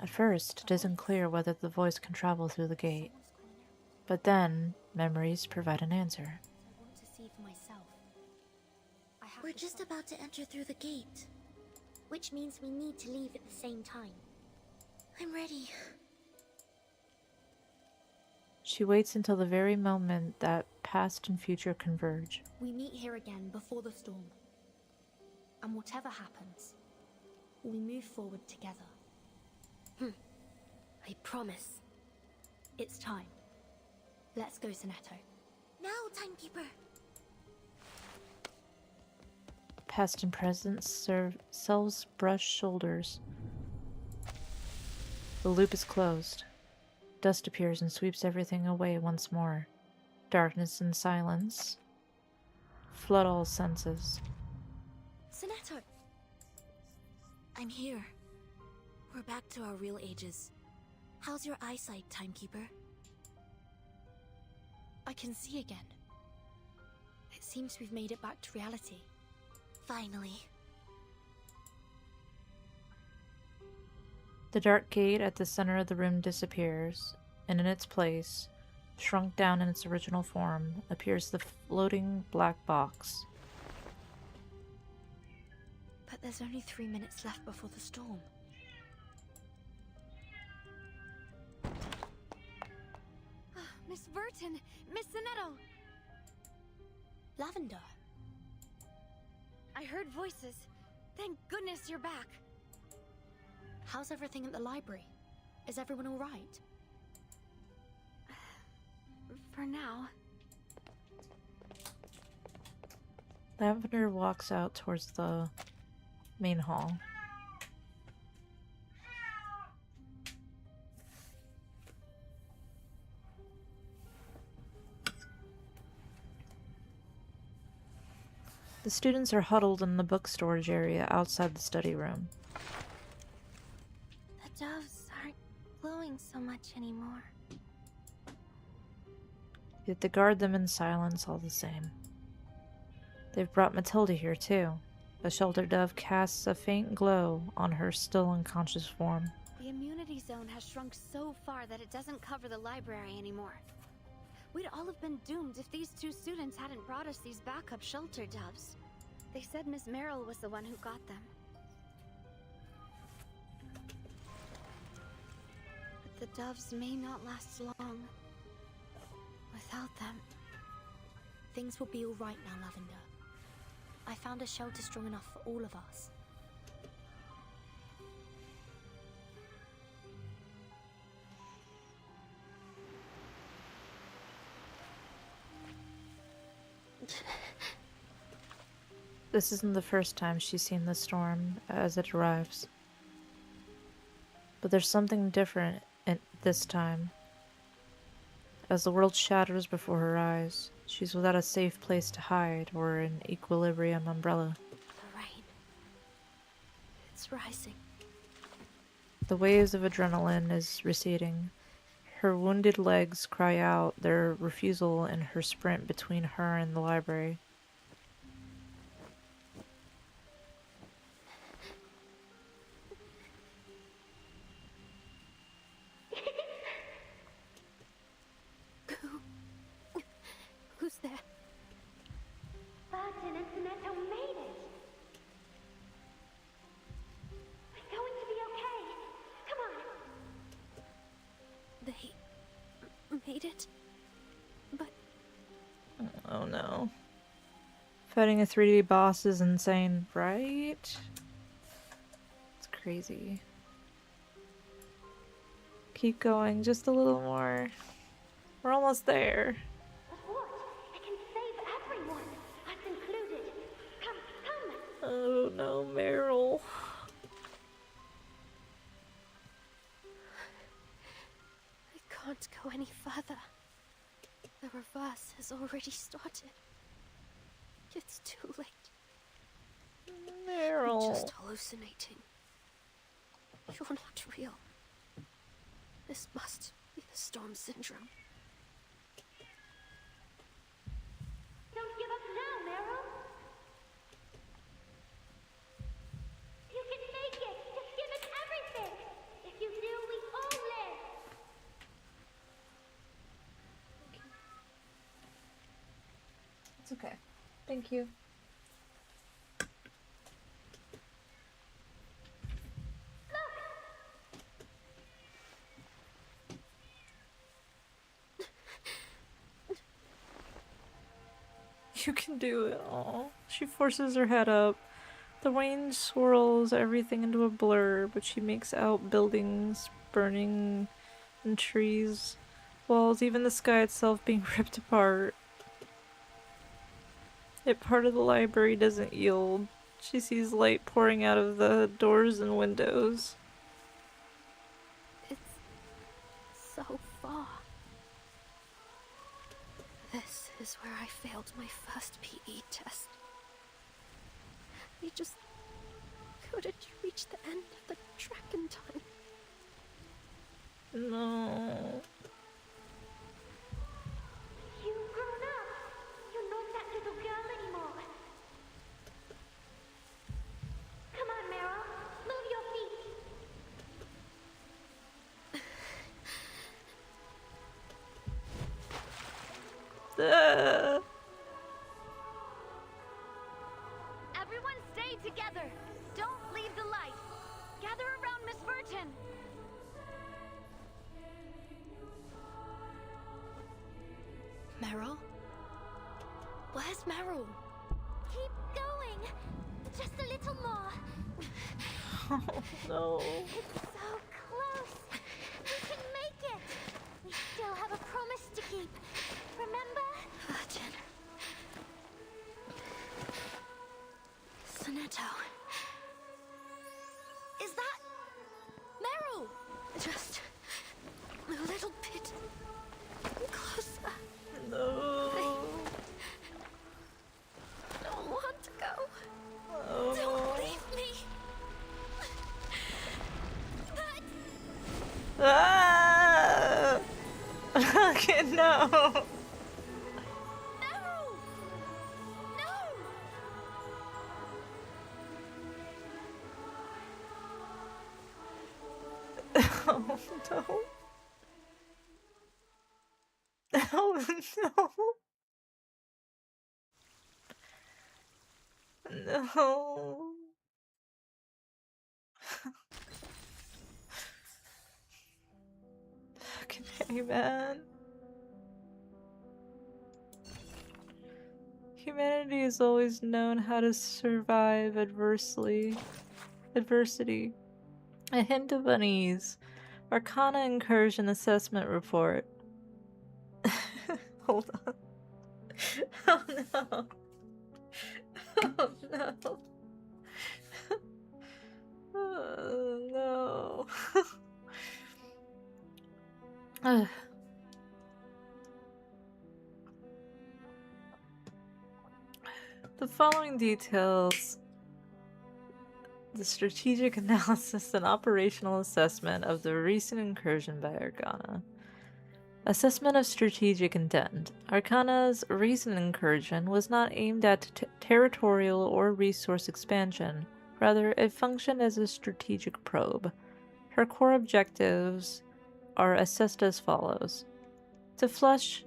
At first, it isn't clear whether the voice can travel through the gate. But then, memories provide an answer. I want to see for myself. We're just about to enter through the gate. Which means we need to leave at the same time. I'm ready. She waits until the very moment that past and future converge. We meet here again before the storm. And whatever happens, we move forward together. I promise. It's time. Let's go, Sonetto. Now, timekeeper. Past and present selves brush shoulders. The loop is closed. Dust appears and sweeps everything away once more. Darkness and silence flood all senses. Sonetto! I'm here. We're back to our real ages. How's your eyesight, timekeeper? I can see again. It seems we've made it back to reality. Finally. The dark gate at the center of the room disappears, and in its place, shrunk down in its original form, appears the floating black box. But there's only 3 minutes left before the storm. Miss Burton! Miss Sonetto! Lavender. I heard voices. Thank goodness you're back. How's everything at the library? Is everyone all right? For now. Lavender walks out towards the main hall. The students are huddled in the book storage area outside the study room. The doves aren't glowing so much anymore. Yet they guard them in silence all the same. They've brought Matilda here too. A shelter dove casts a faint glow on her still unconscious form. The immunity zone has shrunk so far that it doesn't cover the library anymore. We'd all have been doomed if these 2 students hadn't brought us these backup shelter doves. They said Miss Merrill was the one who got them. But the doves may not last long. Without them. Things will be all right now, Lavender. I found a shelter strong enough for all of us. This isn't the first time she's seen the storm as it arrives. But there's something different this time. As the world shatters before her eyes, she's without a safe place to hide or an equilibrium umbrella. The rain. It's rising. The waves of adrenaline is receding. Her wounded legs cry out their refusal in her sprint between her and the library. Who's there? Burton and Sonetto made it! I'm going to be okay. Come on! They made it? But... Oh no. Fighting a 3D boss is insane, right? It's crazy. Keep going, just a little more. We're almost there. But what? I can save everyone, us included. Come. Oh no, Meryl. I can't go any further. The reverse has already started. It's too late. Meryl. I'm just hallucinating. You're not real. This must be the storm syndrome. Don't give up now, Meryl. You can make it. Just give it everything. If you do, we all live. It's okay. Thank you. You can do it all. She forces her head up. The rain swirls everything into a blur, but she makes out buildings burning and trees walls, even the sky itself being ripped apart. Yet part of the library doesn't yield. She sees light pouring out of the doors and windows. It's so far. This is where I failed my first PE test. We just couldn't reach the end of the track in time. No. You've grown up. You're not that little girl anymore. Come on, Meryl. Move your feet. Everyone stay together. Don't leave the light. Gather around Miss Burton. Meryl? Where's Meryl? Keep going. Just a little more. Oh no. It's so close. We can make it. We still have a promise to keep. Remember? Virgin. Sonetto. Is that Meryl? Just a little bit closer. No. I don't want to go. Oh. Don't leave me. Ah! Okay, no. Meryl! No! Oh no. Oh no. No. Fucking hey, man. Humanity has always known how to survive adversity. A hint of unease. Arcana Incursion Assessment Report. Hold on. Oh no. Oh no. Oh no. The following details the strategic analysis and operational assessment of the recent incursion by Arcana. Assessment of strategic intent. Arcana's recent incursion was not aimed at territorial or resource expansion. Rather, it functioned as a strategic probe. Her core objectives are assessed as follows. To flush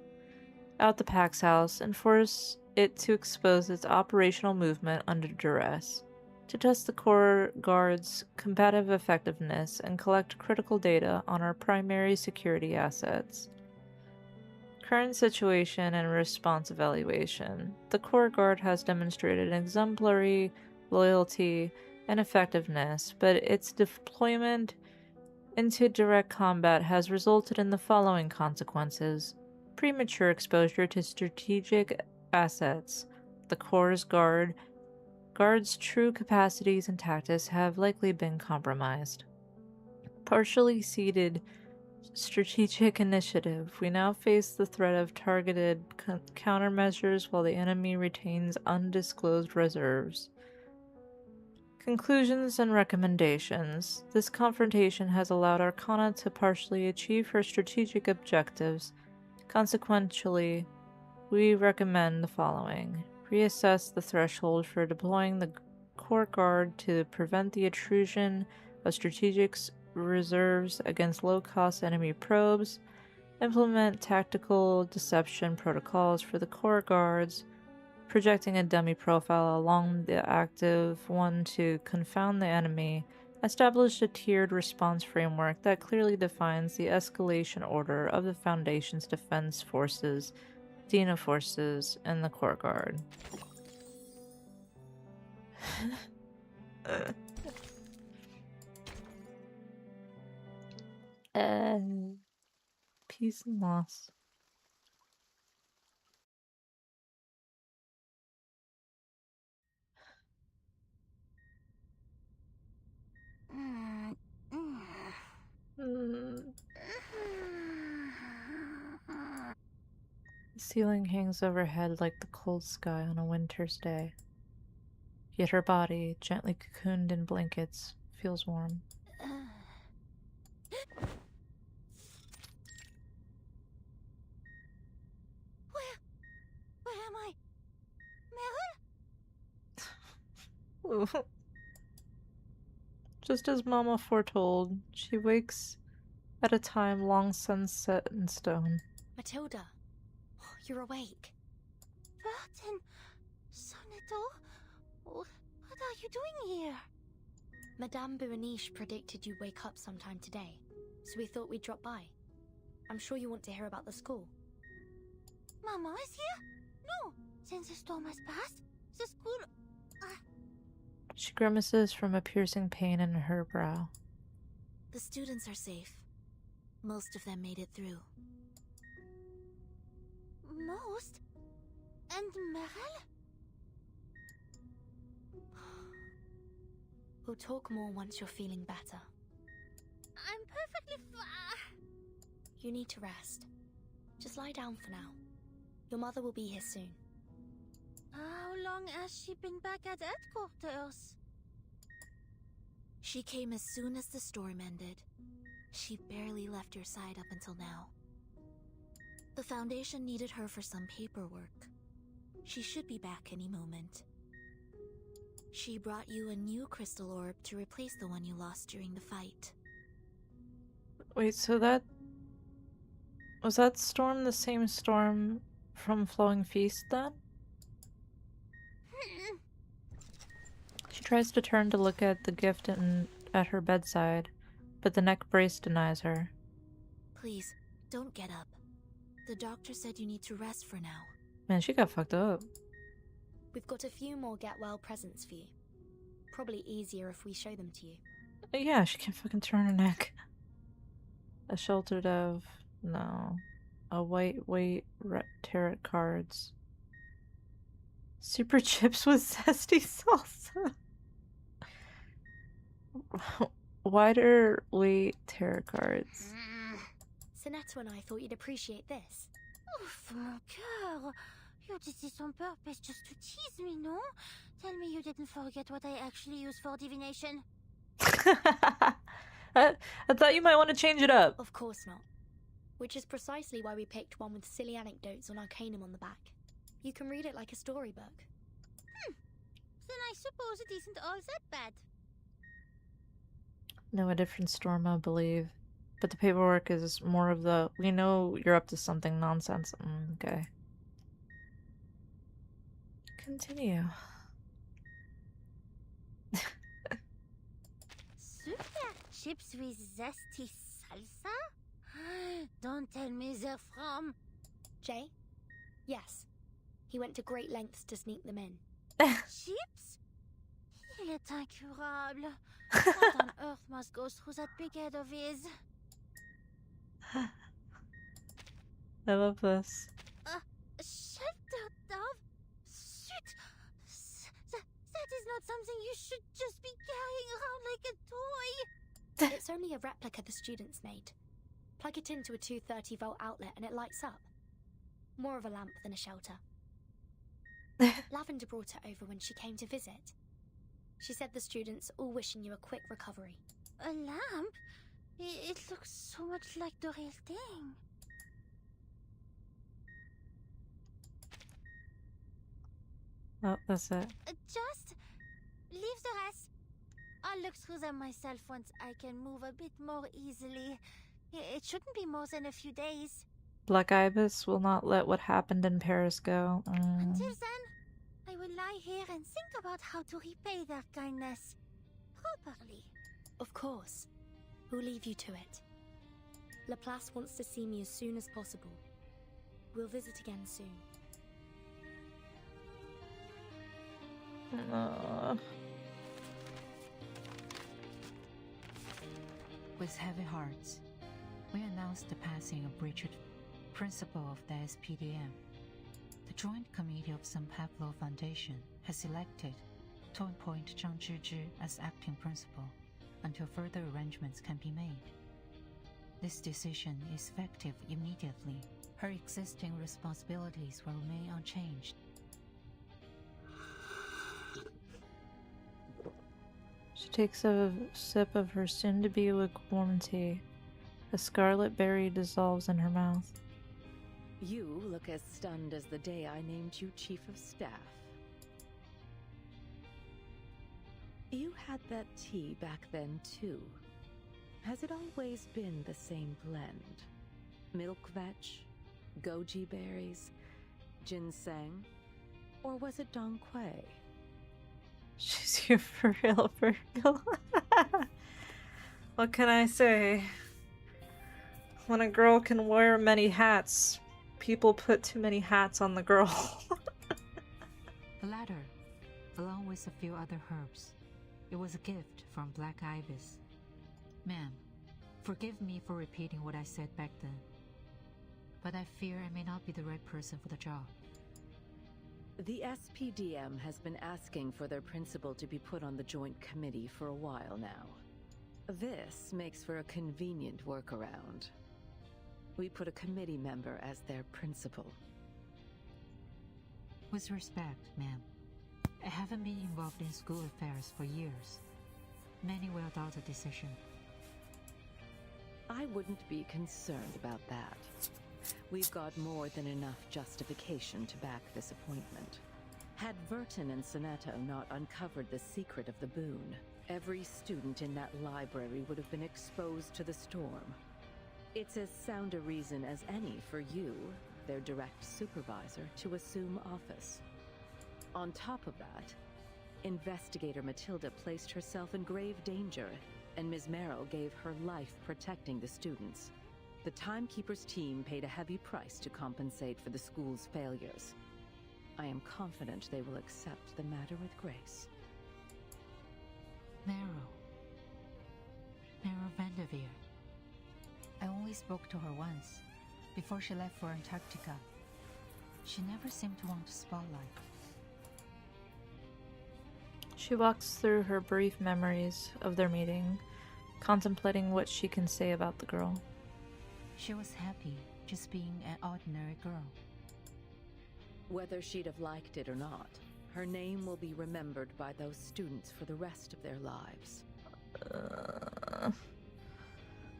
out the Pax House and force it to expose its operational movement under duress. To test the core guard's combative effectiveness and collect critical data on our primary security assets. Current situation and response evaluation. The core guard has demonstrated an exemplary loyalty and effectiveness, but its deployment into direct combat has resulted in the following consequences. Premature exposure to strategic assets. The Corps' Guard's true capacities and tactics have likely been compromised. Partially seeded strategic initiative. We now face the threat of targeted countermeasures while the enemy retains undisclosed reserves. Conclusions and recommendations. This confrontation has allowed Arcana to partially achieve her strategic objectives. Consequently, we recommend the following. Reassess the threshold for deploying the core guard to prevent the intrusion of strategic reserves against low-cost enemy probes. Implement tactical deception protocols for the core guards, projecting a dummy profile along the active one to confound the enemy. Establish a tiered response framework that clearly defines the escalation order of the Foundation's defense forces, Dina forces, and the core guard. Peace and loss. The ceiling hangs overhead like the cold sky on a winter's day. Yet her body, gently cocooned in blankets, feels warm. Where am I? Meryl? Just as Mama foretold, she wakes at a time long sunset in stone. Matilda, you're awake. Burton, Soneto, what are you doing here? Madame Berenice predicted you'd wake up sometime today, so we thought we'd drop by. I'm sure you want to hear about the school. Mama is here? No, since the storm has passed, the school... She grimaces from a piercing pain in her brow. The students are safe. Most of them made it through. Most? And Meryl? We'll talk more once you're feeling better. I'm perfectly fine. You need to rest. Just lie down for now. Your mother will be here soon. How long has she been back at headquarters? She came as soon as the storm ended. She barely left your side up until now. The Foundation needed her for some paperwork. She should be back any moment. She brought you a new crystal orb to replace the one you lost during the fight. Wait, so that... was that storm the same storm from Flowing Feast then? She tries to turn to look at the gift at her bedside, but the neck brace denies her. Please, don't get up. The doctor said you need to rest for now. Man, she got fucked up. We've got a few more get well presents for you. Probably easier if we show them to you. Yeah, she can't fucking turn her neck. A sheltered of... no. A white weight tarot cards. Super chips with zesty salsa. Wider weight tarot cards. Sonetto and I thought you'd appreciate this. Ouf, mon cœur. You did this on purpose just to tease me, no? Tell me you didn't forget what I actually use for divination. I thought you might want to change it up. Of course not. Which is precisely why we picked one with silly anecdotes on Arcanum on the back. You can read it like a storybook. Then I suppose it isn't all that bad. No, a different storm, I believe. But the paperwork is more of the, we know you're up to something nonsense. Okay. Continue. Super chips with zesty salsa? Don't tell me they're from... Jay? Yes. He went to great lengths to sneak them in. Chips? Il est incurable. What on earth must go through that big head of his? I love this. Shelter dove? Shit! That is not something you should just be carrying around like a toy. It's only a replica the students made. Plug it into a 230-volt outlet and it lights up. More of a lamp than a shelter. Lavender brought it over when she came to visit. She said the students all wishing you a quick recovery. A lamp? It looks so much like the real thing. Oh, that's it. Just leave the rest. I'll look through them myself once I can move a bit more easily. It shouldn't be more than a few days. Black Ibis will not let what happened in Paris go. Until then, I will lie here and think about how to repay their kindness properly. Of course. We'll leave you to it. Laplace wants to see me as soon as possible. We'll visit again soon. With heavy hearts, We announced the passing of Richard, principal of the SPDM. The Joint Committee of St. Pablo Foundation has elected Tone Point Zhang Zhizhi as acting principal until further arrangements can be made. This decision is effective immediately. Her existing responsibilities will remain unchanged. She takes a sip of her soon-to-be lukewarm tea. A scarlet berry dissolves in her mouth. You look as stunned as the day I named you Chief of Staff. You had that tea back then, too. Has it always been the same blend? Milk vetch, goji berries, ginseng, or was it Dong Quai? She's here for real, for real. What can I say? When a girl can wear many hats, people put too many hats on the girl. The latter, along with a few other herbs. It was a gift from Black Ibis. Ma'am, forgive me for repeating what I said back then, but I fear I may not be the right person for the job. The SPDM has been asking for their principal to be put on the Joint Committee for a while now. This makes for a convenient workaround. We put a committee member as their principal. With respect, ma'am, I haven't been involved in school affairs for years. Many will doubt the decision. I wouldn't be concerned about that. We've got more than enough justification to back this appointment. Had Verton and Sonetto not uncovered the secret of the boon, every student in that library would have been exposed to the storm. It's as sound a reason as any for you, their direct supervisor, to assume office. On top of that, Investigator Matilda placed herself in grave danger, and Ms. Merrill gave her life protecting the students. The Timekeeper's team paid a heavy price to compensate for the school's failures. I am confident they will accept the matter with grace. Merrill Vanderveer. I only spoke to her once, before she left for Antarctica. She never seemed to want the spotlight. She walks through her brief memories of their meeting, contemplating what she can say about the girl. She was happy just being an ordinary girl. Whether she'd have liked it or not, her name will be remembered by those students for the rest of their lives.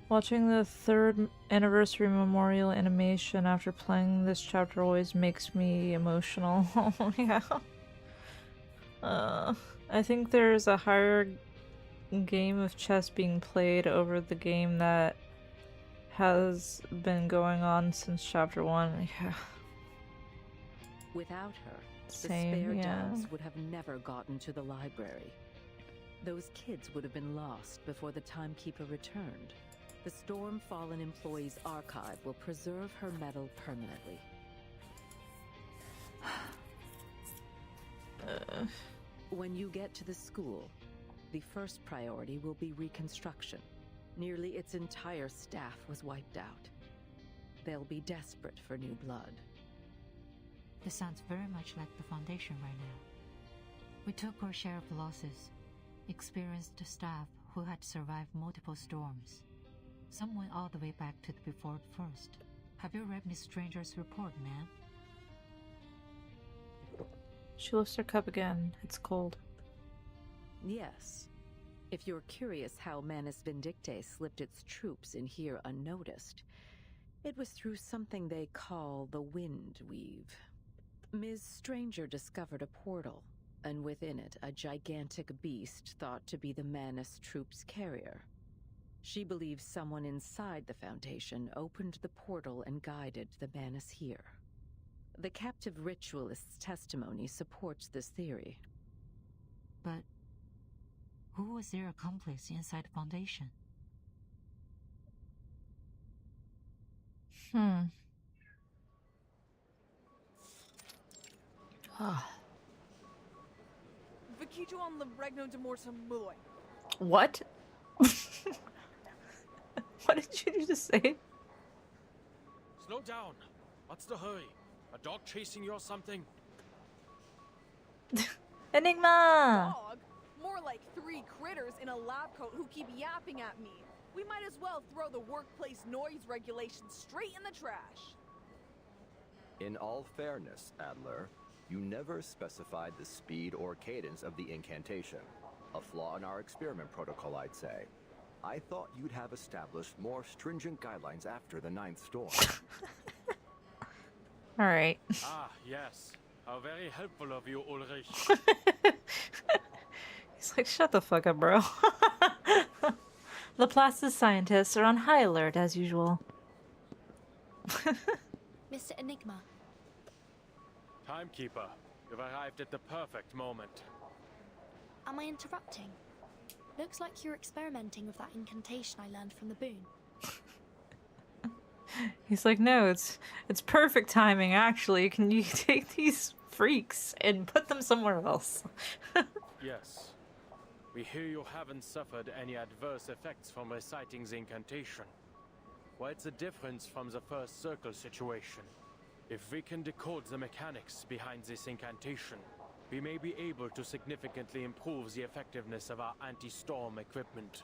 Watching the 3rd anniversary memorial animation after playing this chapter always makes me emotional. Yeah. I think there's a higher game of chess being played over the game that has been going on since chapter 1. Yeah. Without her, the Same, spare yeah. dogs would have never gotten to the library. Those kids would have been lost before the Timekeeper returned. The Stormfallen Employees Archive will preserve her medal permanently. When you get to the school, the first priority will be reconstruction. Nearly its entire staff was wiped out. They'll be desperate for new blood. This sounds very much like the Foundation right now. We took our share of losses, experienced staff who had survived multiple storms. Some went all the way back to the before first. Have you read Miss Stranger's report, ma'am? She lifts her cup again. It's cold. Yes. If you're curious how Manus Vindicte slipped its troops in here unnoticed, it was through something they call the Wind Weave. Ms. Stranger discovered a portal, and within it a gigantic beast thought to be the Manus troops' carrier. She believes someone inside the Foundation opened the portal and guided the Manus here. The captive ritualist's testimony supports this theory. But who was their accomplice inside the Foundation? What? What did you just say? Slow down. What's the hurry? A dog chasing you or something? Enigma! Dog? More like 3 critters in a lab coat who keep yapping at me. We might as well throw the workplace noise regulations straight in the trash. In all fairness, Adler, you never specified the speed or cadence of the incantation. A flaw in our experiment protocol, I'd say. I thought you'd have established more stringent guidelines after the 9th storm. Alright. Ah, yes. How very helpful of you, Ulrich. He's like, shut the fuck up, bro. Laplace's scientists are on high alert as usual. Mr. Enigma. Timekeeper, you've arrived at the perfect moment. Am I interrupting? Looks like you're experimenting with that incantation I learned from the boon. He's like, no, it's perfect timing, actually. Can you take these freaks and put them somewhere else? Yes. We hear you haven't suffered any adverse effects from reciting the incantation. Quite the difference from the first circle situation. If we can decode the mechanics behind this incantation, we may be able to significantly improve the effectiveness of our anti-storm equipment.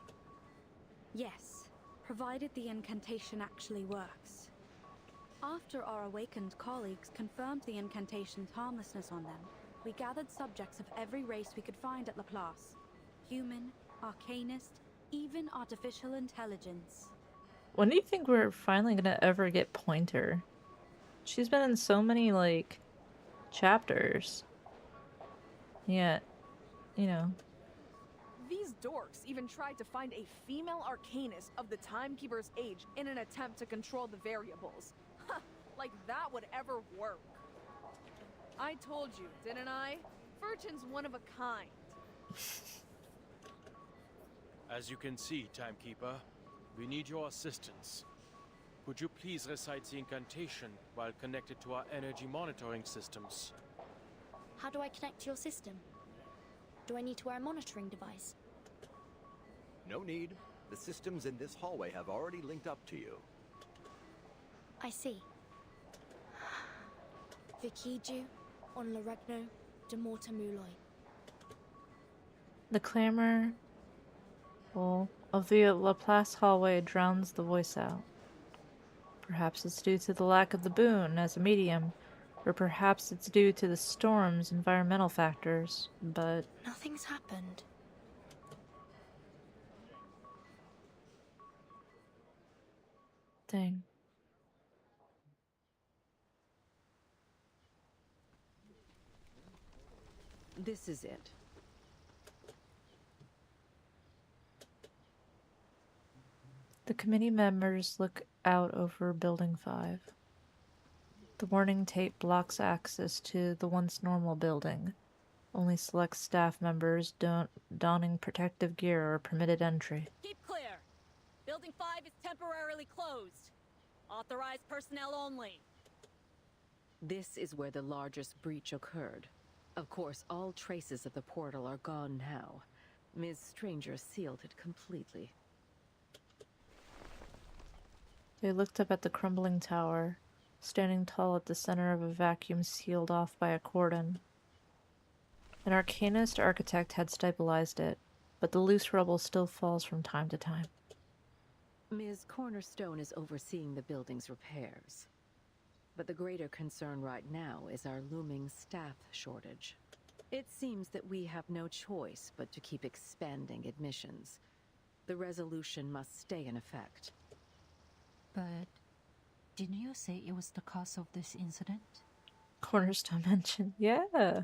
Yes, provided the incantation actually works. After our awakened colleagues confirmed the incantation's harmlessness on them, we gathered subjects of every race we could find at Laplace. Human, arcanist, even artificial intelligence. When do you think we're finally gonna ever get Pointer? She's been in so many, like, chapters. Yet, you know. These dorks even tried to find a female arcanist of the Timekeeper's age in an attempt to control the variables. Huh, like that would ever work. I told you, didn't I? Virgin's one of a kind. As you can see, Timekeeper, we need your assistance. Could you please recite the incantation while connected to our energy monitoring systems? How do I connect to your system? Do I need to wear a monitoring device? No need. The systems in this hallway have already linked up to you. I see. Vikiju, on Laregno, de Morta Muloi. The clamor of the Laplace hallway drowns the voice out. Perhaps it's due to the lack of the boon as a medium, or perhaps it's due to the storm's environmental factors, but... Nothing's happened. Dang. This is it. The committee members look out over Building 5. The warning tape blocks access to the once normal building. Only select staff members donning protective gear are permitted entry. Keep clear. Building 5 is temporarily closed. Authorized personnel only. This is where the largest breach occurred. Of course, all traces of the portal are gone now. Ms. Stranger sealed it completely. They looked up at the crumbling tower, standing tall at the center of a vacuum sealed off by a cordon. An arcanist architect had stabilized it, but the loose rubble still falls from time to time. Ms. Cornerstone is overseeing the building's repairs. But the greater concern right now is our looming staff shortage. It seems that we have no choice but to keep expanding admissions. The resolution must stay in effect. But didn't you say it was the cause of this incident? Cornerstone mentioned, yeah.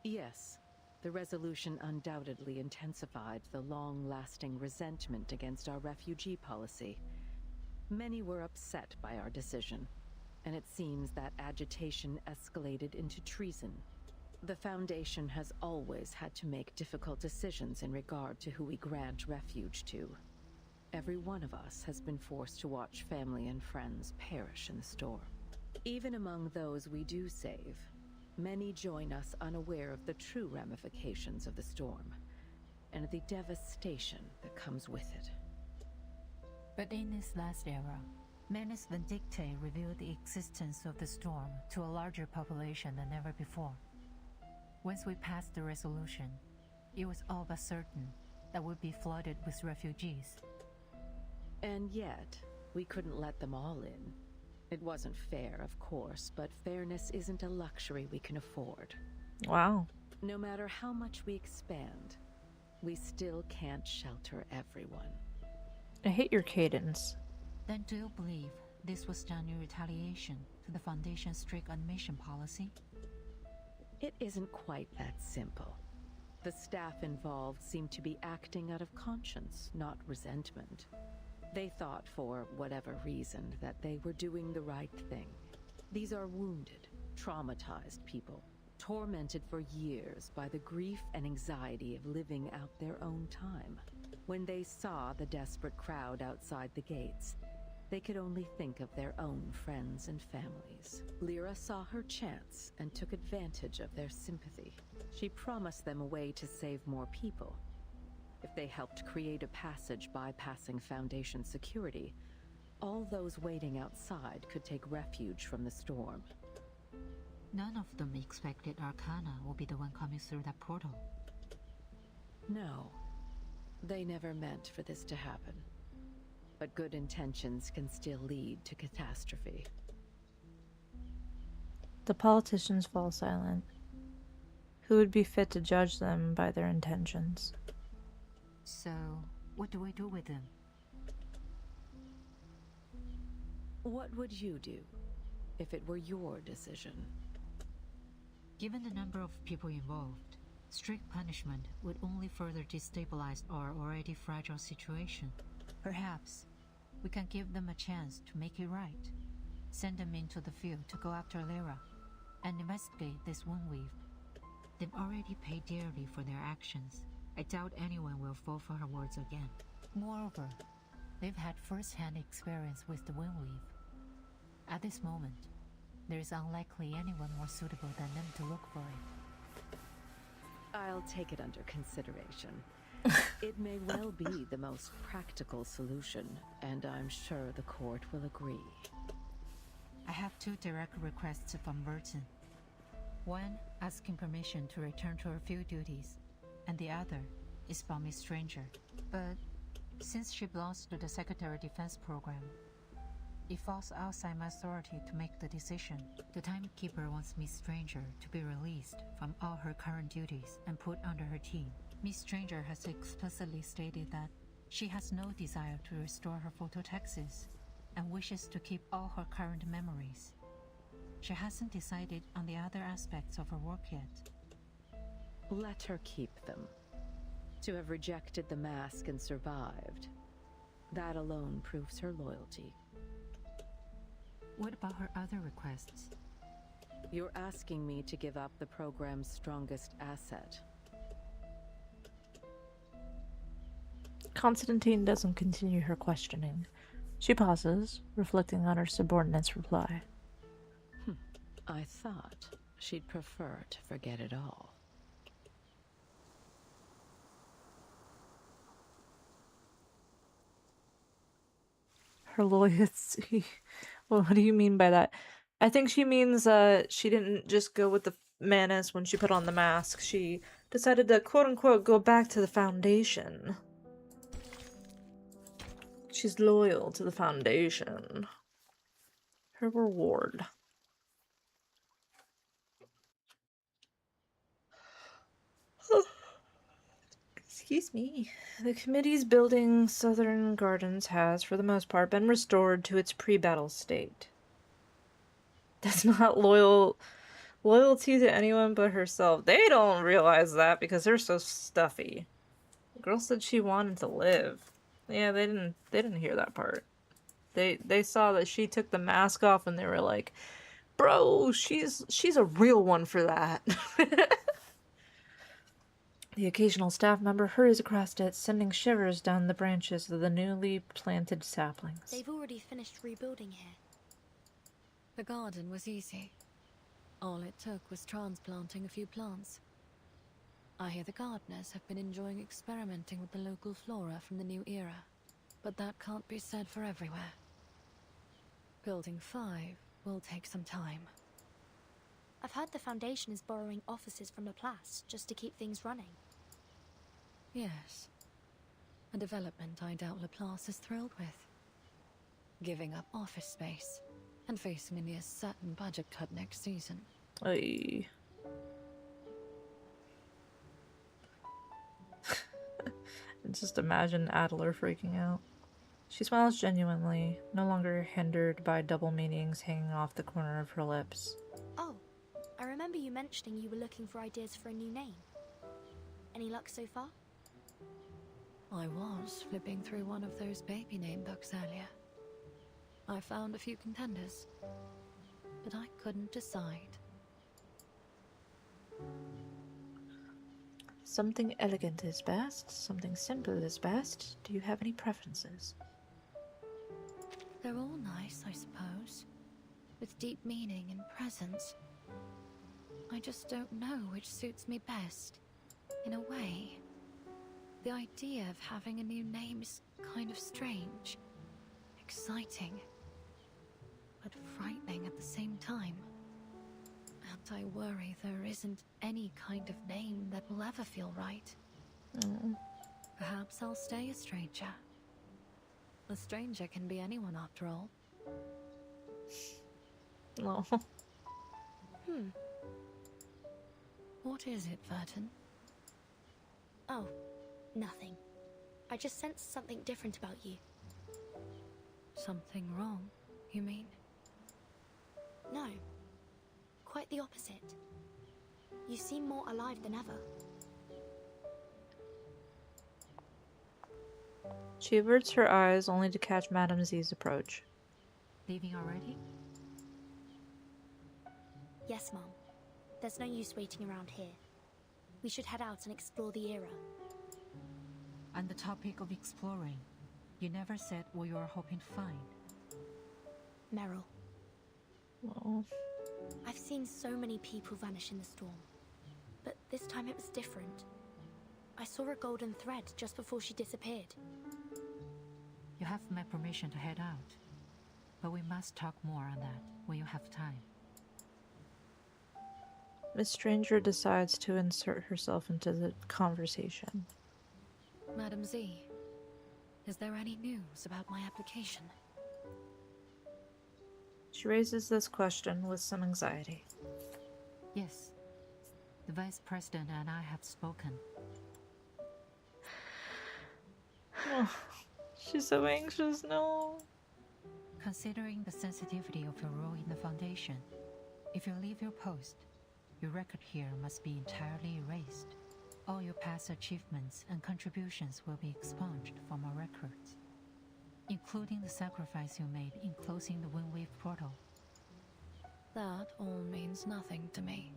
Yes, the resolution undoubtedly intensified the long-lasting resentment against our refugee policy. Many were upset by our decision, and it seems that agitation escalated into treason. The Foundation has always had to make difficult decisions in regard to who we grant refuge to. Every one of us has been forced to watch family and friends perish in the storm. Even among those we do save, many join us unaware of the true ramifications of the storm, and the devastation that comes with it. But in this last era, Manus Vindictae revealed the existence of the storm to a larger population than ever before. Once we passed the resolution, it was all but certain that we'd be flooded with refugees. And yet, we couldn't let them all in. It wasn't fair, of course, but fairness isn't a luxury we can afford. Wow. No matter how much we expand, we still can't shelter everyone. I hate your cadence. Then do you believe this was done in retaliation to the Foundation's strict admission policy? It isn't quite that simple. The staff involved seemed to be acting out of conscience, not resentment. They thought, for whatever reason, that they were doing the right thing. These are wounded, traumatized people, tormented for years by the grief and anxiety of living out their own time. When they saw the desperate crowd outside the gates, they could only think of their own friends and families. Lyra saw her chance and took advantage of their sympathy. She promised them a way to save more people. If they helped create a passage bypassing Foundation security, all those waiting outside could take refuge from the storm. None of them expected Arcana will be the one coming through that portal. No. They never meant for this to happen. But good intentions can still lead to catastrophe. The politicians fall silent. Who would be fit to judge them by their intentions? So, what do we do with them? What would you do if it were your decision? Given the number of people involved, strict punishment would only further destabilize our already fragile situation. Perhaps we can give them a chance to make it right. Send them into the field to go after Lyra and investigate this woundweave. They've already paid dearly for their actions. I doubt anyone will fall for her words again. Moreover, they've had first-hand experience with the woundweave. At this moment, there is unlikely anyone more suitable than them to look for it. I'll take it under consideration. It may well be the most practical solution, and I'm sure the court will agree. I have two direct requests from Burton. One asking permission to return to her field duties, and the other is about Miss Stranger. But since she belongs to the Secretary Defense Program, it falls outside my authority to make the decision. The Timekeeper wants Miss Stranger to be released from all her current duties and put under her team. Miss Stranger has explicitly stated that she has no desire to restore her phototaxis and wishes to keep all her current memories. She hasn't decided on the other aspects of her work yet. Let her keep them. To have rejected the mask and survived, that alone proves her loyalty. What about her other requests? You're asking me to give up the program's strongest asset. Constantine doesn't continue her questioning. She pauses, reflecting on her subordinate's reply. I thought she'd prefer to forget it all. Her loyalty. Well, what do you mean by that? I think she means she didn't just go with the Manus when she put on the mask. She decided to quote-unquote go back to the Foundation. She's loyal to the Foundation. Her reward. Excuse me. The committee's building Southern Gardens has, for the most part, been restored to its pre-battle state. That's not loyalty to anyone but herself. They don't realize that because they're so stuffy. The girl said she wanted to live. Yeah, they didn't hear that part. They saw that she took the mask off and they were like, "Bro, she's a real one for that." The occasional staff member hurries across it, sending shivers down the branches of the newly planted saplings. They've already finished rebuilding here. The garden was easy. All it took was transplanting a few plants. I hear the gardeners have been enjoying experimenting with the local flora from the new era. but that can't be said for everywhere. Building 5 will take some time. I've heard the Foundation is borrowing offices from Laplace just to keep things running. Yes. A development I doubt Laplace is thrilled with. Giving up office space and facing a near certain budget cut next season. Ay. Just imagine Adler freaking out. She smiles genuinely, no longer hindered by double meanings hanging off the corner of her lips. Oh, I remember you mentioning you were looking for ideas for a new name. Any luck so far? I was flipping through one of those baby name books earlier. I found a few contenders, but I couldn't decide. Something elegant is best, something simple is best. Do you have any preferences? They're all nice, I suppose, with deep meaning and presence. I just don't know which suits me best. In a way, the idea of having a new name is kind of strange, exciting, but frightening at the same time. And I worry there isn't any kind of name that will ever feel right. Perhaps I'll stay a stranger. A stranger can be anyone after all. No. What is it, Verton? Oh, nothing. I just sensed something different about you. Something wrong, you mean? No. Quite the opposite. You seem more alive than ever. She averts her eyes only to catch Madame Z's approach. Leaving already? Yes, Mom. There's no use waiting around here. We should head out and explore the era. On the topic of exploring, you never said what you were hoping to find. Meryl. Oh. I've seen so many people vanish in the storm. But this time it was different. I saw a golden thread just before she disappeared. You have my permission to head out, but we must talk more on that when you have time. Miss Stranger decides to insert herself into the conversation. Madam Z, is there any news about my application? She raises this question with some anxiety. Yes. The Vice President and I have spoken. Oh, she's so anxious, no. Considering the sensitivity of your role in the Foundation, if you leave your post, your record here must be entirely erased. All your past achievements and contributions will be expunged from our records, including the sacrifice you made in closing the Windwave portal. That all means nothing to me.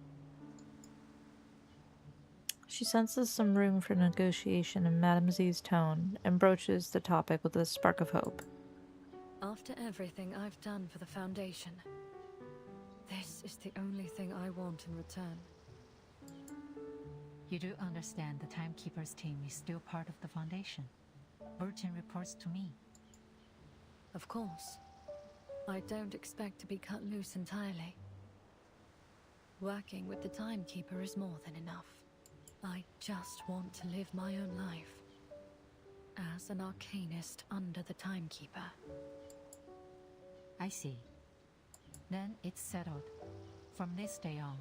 She senses some room for negotiation in Madame Z's tone and broaches the topic with a spark of hope. After everything I've done for the Foundation, this is the only thing I want in return. You do understand the Timekeeper's team is still part of the Foundation. Burton reports to me. Of course. I don't expect to be cut loose entirely. Working with the Timekeeper is more than enough. I just want to live my own life. As an arcanist under the Timekeeper. I see. Then it's settled. From this day on,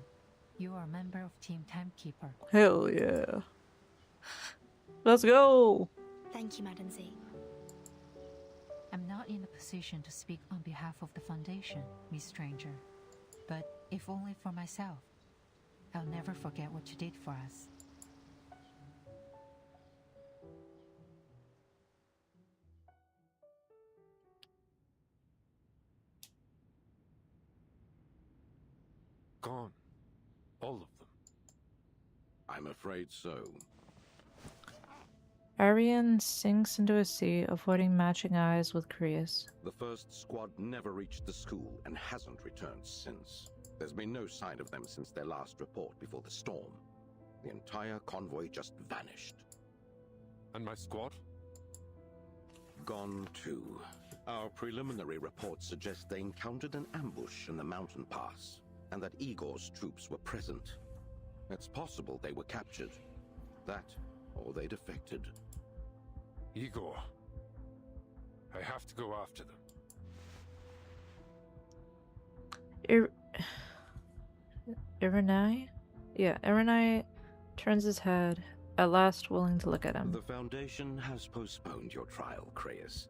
you are a member of Team Timekeeper. Hell yeah. Let's go! Thank you, Madam Z. I'm not in a position to speak on behalf of the Foundation, Miss Stranger. But if only for myself, I'll never forget what you did for us. Gone. All of them. I'm afraid so. Arian sinks into a seat, avoiding matching eyes with Crius. The first squad never reached the school and hasn't returned since. There's been no sign of them since their last report before the storm. The entire convoy just vanished. And my squad? Gone too. Our preliminary reports suggest they encountered an ambush in the mountain pass, and that Igor's troops were present. It's possible they were captured. That, or they defected. Igor. I have to go after them. Irenai? Yeah, Irenai turns his head, at last willing to look at him. The Foundation has postponed your trial, Creus.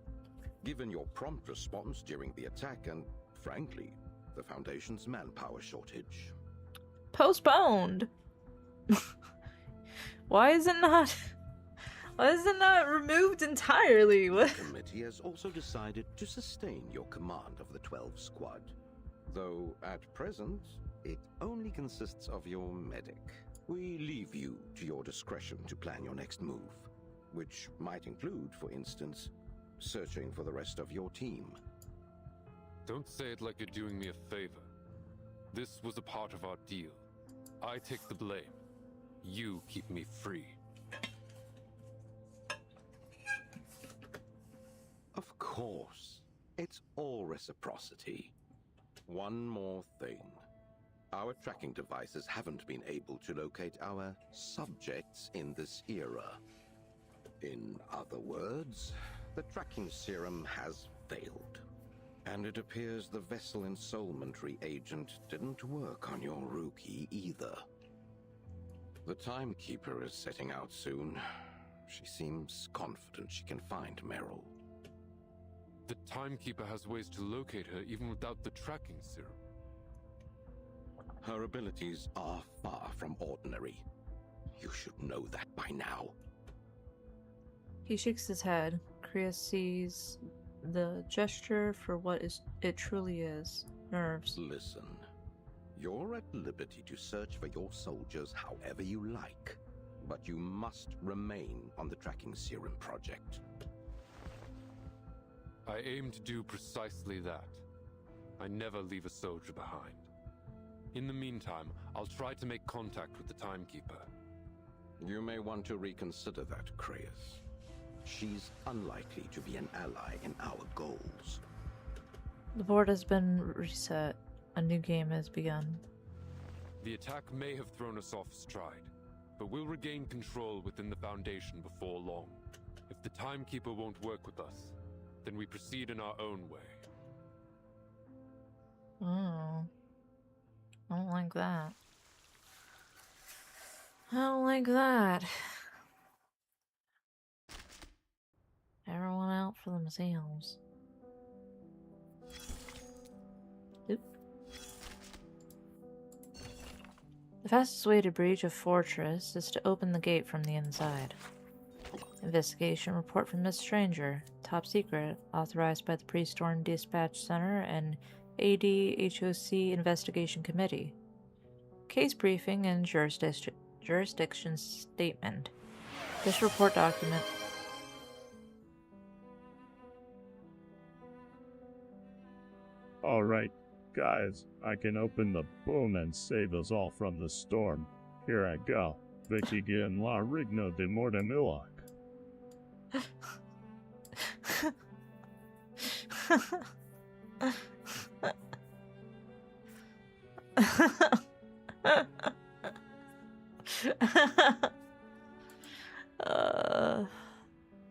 Given your prompt response during the attack and, frankly, the Foundation's manpower shortage. Postponed? Why is it not removed entirely? What? The committee has also decided to sustain your command of the 12 squad. Though, at present, it only consists of your medic. We leave you to your discretion to plan your next move, which might include, for instance, searching for the rest of your team. Don't say it like you're doing me a favor. This was a part of our deal. I take the blame. You keep me free. Of course. It's all reciprocity. One more thing. Our tracking devices haven't been able to locate our subjects in this era. In other words, the tracking serum has failed. And it appears the vessel ensoulment reagent didn't work on your rookie either. The Timekeeper is setting out soon. She seems confident she can find Meryl. The Timekeeper has ways to locate her even without the tracking serum. Her abilities are far from ordinary. You should know that by now. He shakes his head. Kriya sees the gesture for what it truly is. Nerves. Listen. You're at liberty to search for your soldiers however you like, but you must remain on the tracking serum project. I aim to do precisely that. I never leave a soldier behind. In the meantime, I'll try to make contact with the Timekeeper. You may want to reconsider that, Creus. She's unlikely to be an ally in our goals. The board has been reset. A new game has begun. The attack may have thrown us off stride, but we'll regain control within the Foundation before long. If the Timekeeper won't work with us, then we proceed in our own way. Oh. I don't like that. I don't like that. Everyone out for themselves. Oop. The fastest way to breach a fortress is to open the gate from the inside. Investigation report from Miss Stranger. Top secret. Authorized by the Pre-Storm Dispatch Center and ADHOC Investigation Committee. Case briefing and jurisdiction statement. This report document. Alright, guys, I can open the boom and save us all from the storm. Here I go. Vicky Gin La Rigno de Mortemilloc.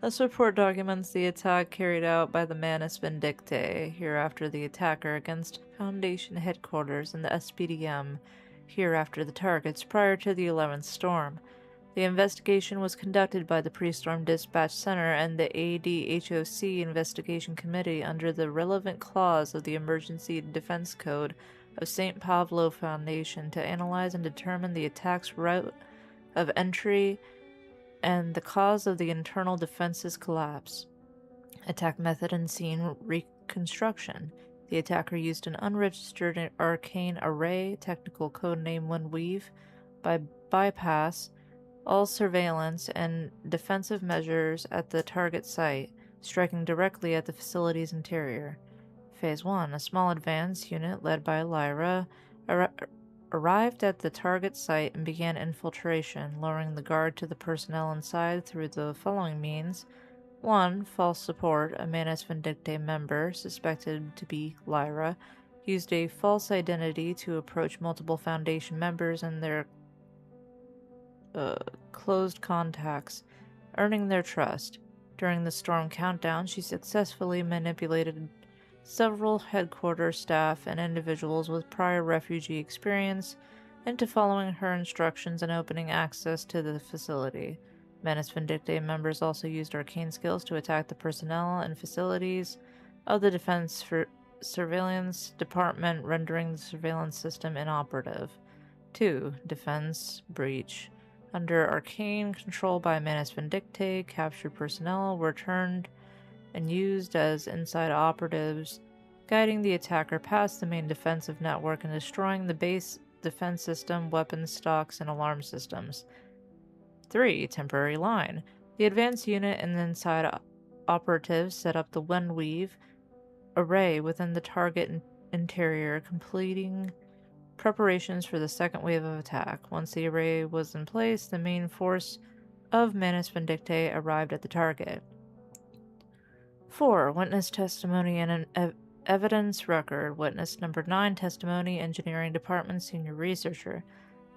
This report documents the attack carried out by the Manus Vindictae, hereafter the attacker, against Foundation headquarters in the SPDM, hereafter the targets, prior to the 11th storm. The investigation was conducted by the Pre-Storm Dispatch Center and the ADHOC Investigation Committee under the relevant clause of the Emergency Defense Code of St. Pavlo Foundation to analyze and determine the attack's route of entry and the cause of the internal defense's collapse. Attack method and scene reconstruction. The attacker used an unregistered arcane array, technical codename Windweave, by bypass all surveillance and defensive measures at the target site, striking directly at the facility's interior. Phase 1. A small advance unit led by Lyra arrived at the target site and began infiltration, lowering the guard to the personnel inside through the following means: 1. False support. A Manus Vindictae member, suspected to be Lyra, used a false identity to approach multiple Foundation members and their closed contacts, earning their trust. During the storm countdown, she successfully manipulated several headquarters staff and individuals with prior refugee experience into following her instructions and opening access to the facility. Manus Vindictae members also used arcane skills to attack the personnel and facilities of the Defense Surveillance Department, rendering the surveillance system inoperative. 2. Defense breach. Under arcane control by Manus Vindictae, captured personnel were turned and used as inside operatives, guiding the attacker past the main defensive network and destroying the base defense system, weapons stocks, and alarm systems. 3. Temporary line. The advanced unit and the inside operatives set up the Windweave array within the target interior, completing preparations for the second wave of attack. Once the array was in place, the main force of Manus Vindictae arrived at the target. 4. Witness testimony and an evidence record. Witness number 9, testimony, Engineering Department Senior Researcher.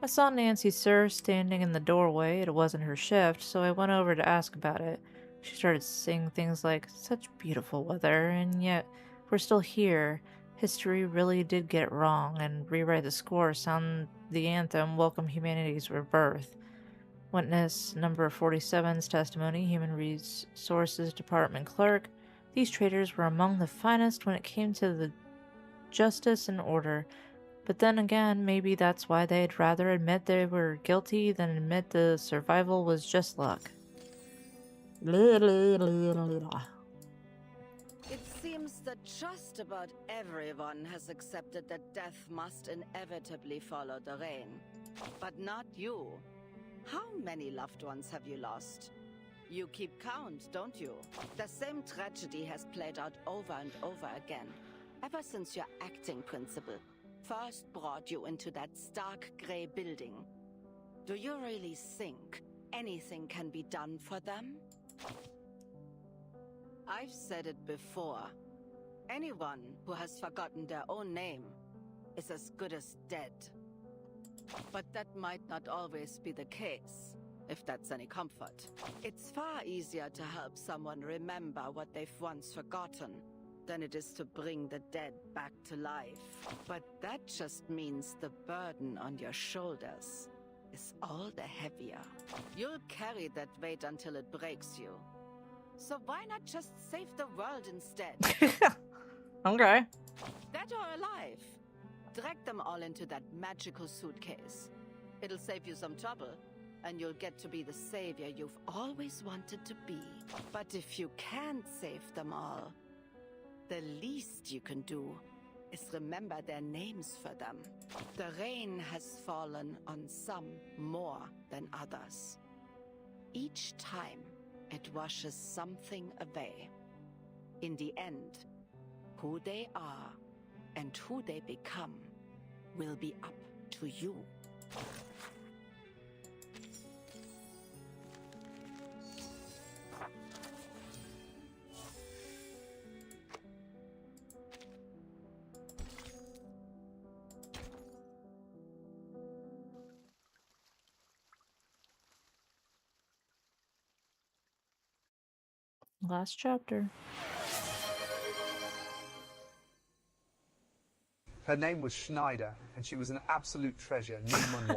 I saw Nancy Sir standing in the doorway. It wasn't her shift, so I went over to ask about it. She started saying things like, "Such beautiful weather, and yet we're still here. History really did get it wrong," and rewrite the score, sound the anthem, Welcome Humanity's Rebirth. Witness number 47's testimony, Human Resources Department Clerk. These traitors were among the finest when it came to the justice and order. But then again, maybe that's why they'd rather admit they were guilty than admit the survival was just luck. Blah, blah, blah, blah, blah. It seems that just about everyone has accepted that death must inevitably follow the rain. But not you. How many loved ones have you lost? You keep count, don't you? The same tragedy has played out over and over again, ever since your acting principal first brought you into that stark grey building. Do you really think anything can be done for them? I've said it before. Anyone who has forgotten their own name is as good as dead. But that might not always be the case, if that's any comfort. It's far easier to help someone remember what they've once forgotten than it is to bring the dead back to life. But that just means the burden on your shoulders is all the heavier. You'll carry that weight until it breaks you. So why not just save the world instead? Okay. Dead or alive? Drag them all into that magical suitcase. It'll save you some trouble, and you'll get to be the savior you've always wanted to be. But if you can't save them all, the least you can do is remember their names for them. The rain has fallen on some more than others. Each time, it washes something away. In the end, who they are and who they become will be up to you. Last chapter. Her name was Schneider, and she was an absolute treasure, Newman.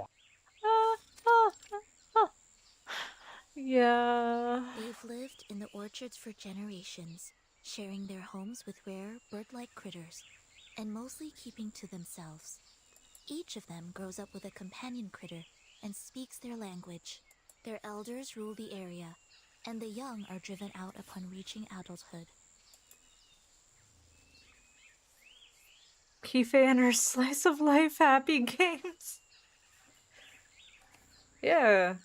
Yeah. They've lived in the orchards for generations, sharing their homes with rare, bird-like critters, and mostly keeping to themselves. Each of them grows up with a companion critter and speaks their language. Their elders rule the area, and the young are driven out upon reaching adulthood. Kifé and her slice of life happy games. Yeah.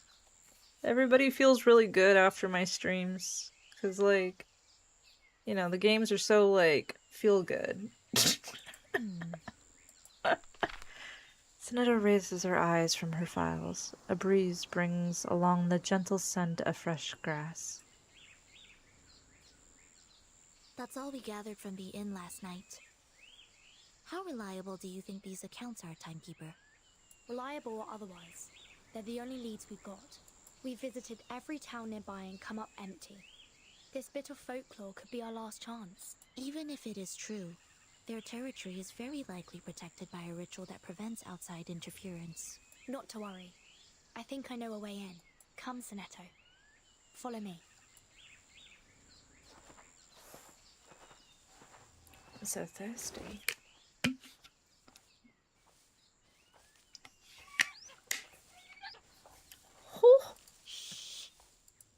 Everybody feels really good after my streams. Cause like, you know, the games are so like, feel good. Sonetta raises her eyes from her files. A breeze brings along the gentle scent of fresh grass. That's all we gathered from the inn last night. How reliable do you think these accounts are, Timekeeper? Reliable or otherwise, they're the only leads we've got. We've visited every town nearby and come up empty. This bit of folklore could be our last chance. Even if it is true, their territory is very likely protected by a ritual that prevents outside interference. Not to worry. I think I know a way in. Come, Sonetto. Follow me. I'm so thirsty. Shh!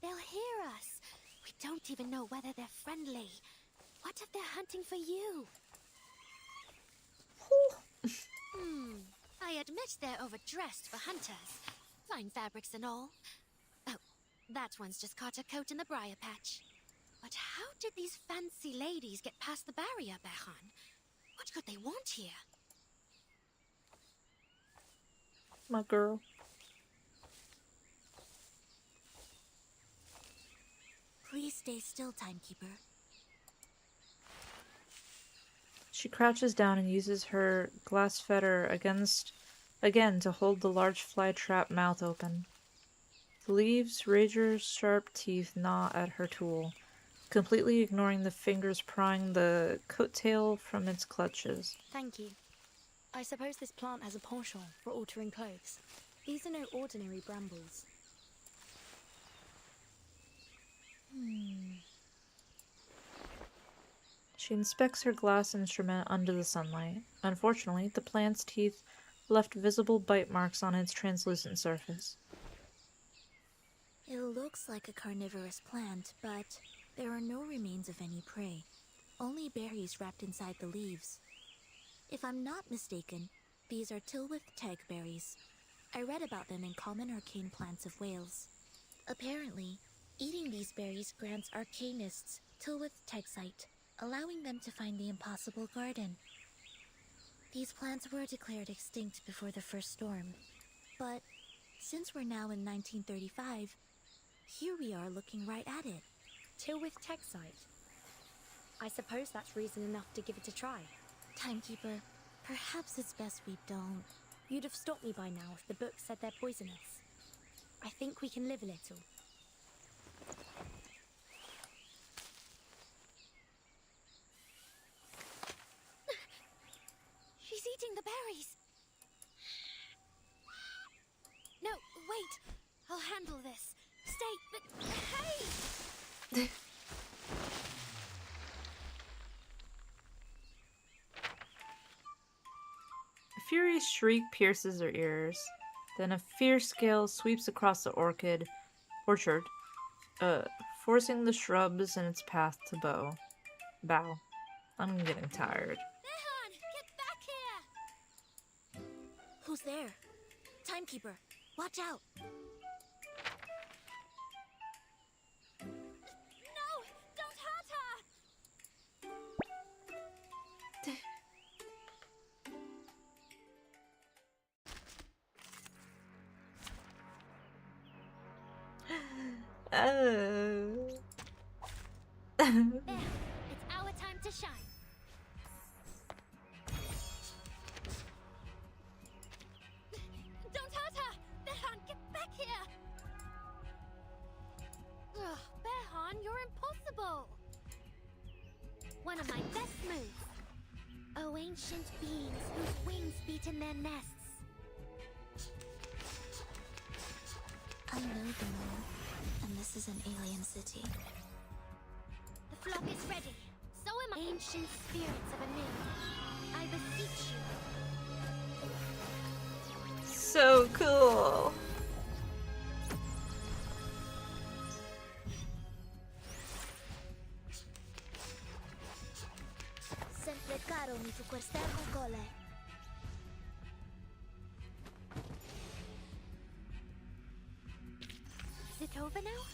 They'll hear us. We don't even know whether they're friendly. What if they're hunting for you? I admit they're overdressed for hunters. Fine fabrics and all. Oh, that one's just caught a coat in the briar patch. But how did these fancy ladies get past the barrier, Behan? What could they want here? My girl. Please stay still, Timekeeper. She crouches down and uses her glass fetter again to hold the large fly trap mouth open. The leaves, Rager's sharp teeth gnaw at her tool, completely ignoring the fingers prying the coattail from its clutches. Thank you. I suppose this plant has a penchant for altering clothes. These are no ordinary brambles. She inspects her glass instrument under the sunlight. Unfortunately, the plant's teeth left visible bite marks on its translucent surface. It looks like a carnivorous plant, but there are no remains of any prey. Only berries wrapped inside the leaves. If I'm not mistaken, these are Tilwith teg berries. I read about them in Common Arcane Plants of Wales. Apparently, eating these berries grants arcanists Tilwith tegsight, allowing them to find the impossible garden. These plants were declared extinct before the first storm, but since we're now in 1935, here we are looking right at it. Tilwith tegsight. I suppose that's reason enough to give it a try. Timekeeper, perhaps it's best we don't. You'd have stopped me by now if the book said they're poisonous. I think we can live a little. She's eating the berries. No, wait. I'll handle this. Stay, but hey! A furious shriek pierces her ears. Then a fierce gale sweeps across the orchard, forcing the shrubs in its path to bow. I'm getting tired. Behan, get back here! Who's there? Timekeeper, watch out! No! Don't hurt her! There, it's our time to shine. Don't hurt her! Behan, get back here! Ugh, Behan, you're impossible! One of my best moves. Oh, ancient beings whose wings beat in their nests. I know the moon, and this is an alien city. The flock is ready. So am I. Ancient spirits of a new. I beseech you. So cool. Sempre caro mi fu quest'ermo cole. Is it over now?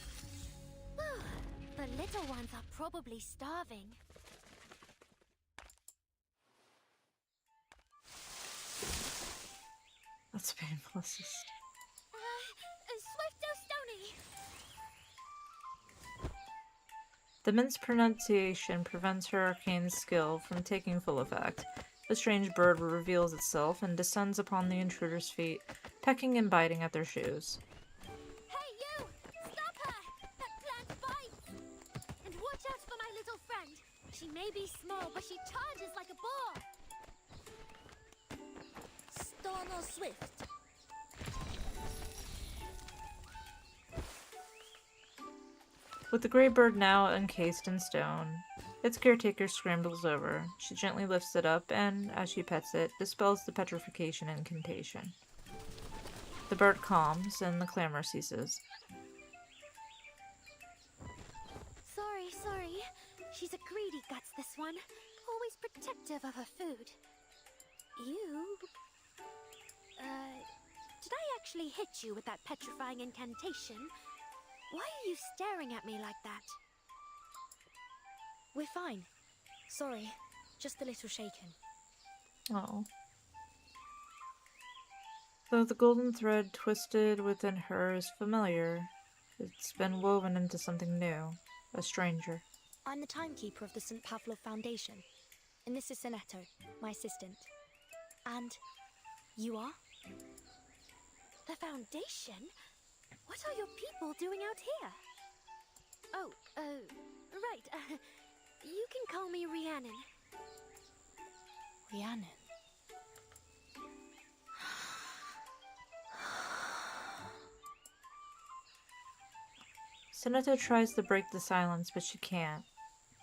The little ones are probably starving. That's painless. Swifto Stony! The mispronunciation prevents her arcane skill from taking full effect. The strange bird reveals itself and descends upon the intruder's feet, pecking and biting at their shoes. Hey, you! Stop her! That plant bites! And watch out for my little friend. She may be small, but she charges like a boar. Storm or swift? With the gray bird now encased in stone, its caretaker scrambles over. She gently lifts it up and, as she pets it, dispels the petrification incantation. The bird calms and the clamor ceases. Sorry. She's a greedy guts, this one. Always protective of her food. You... did I actually hit you with that petrifying incantation? Why are you staring at me like that? We're fine. Sorry, just a little shaken. Oh. Though the golden thread twisted within her is familiar, it's been woven into something new, a stranger. I'm the timekeeper of the St. Pavlov Foundation, and this is Sinetto, my assistant. And you are? The Foundation? What are your people doing out here? Oh, right. You can call me Rhiannon. Rhiannon? Sinetto tries to break the silence, but she can't.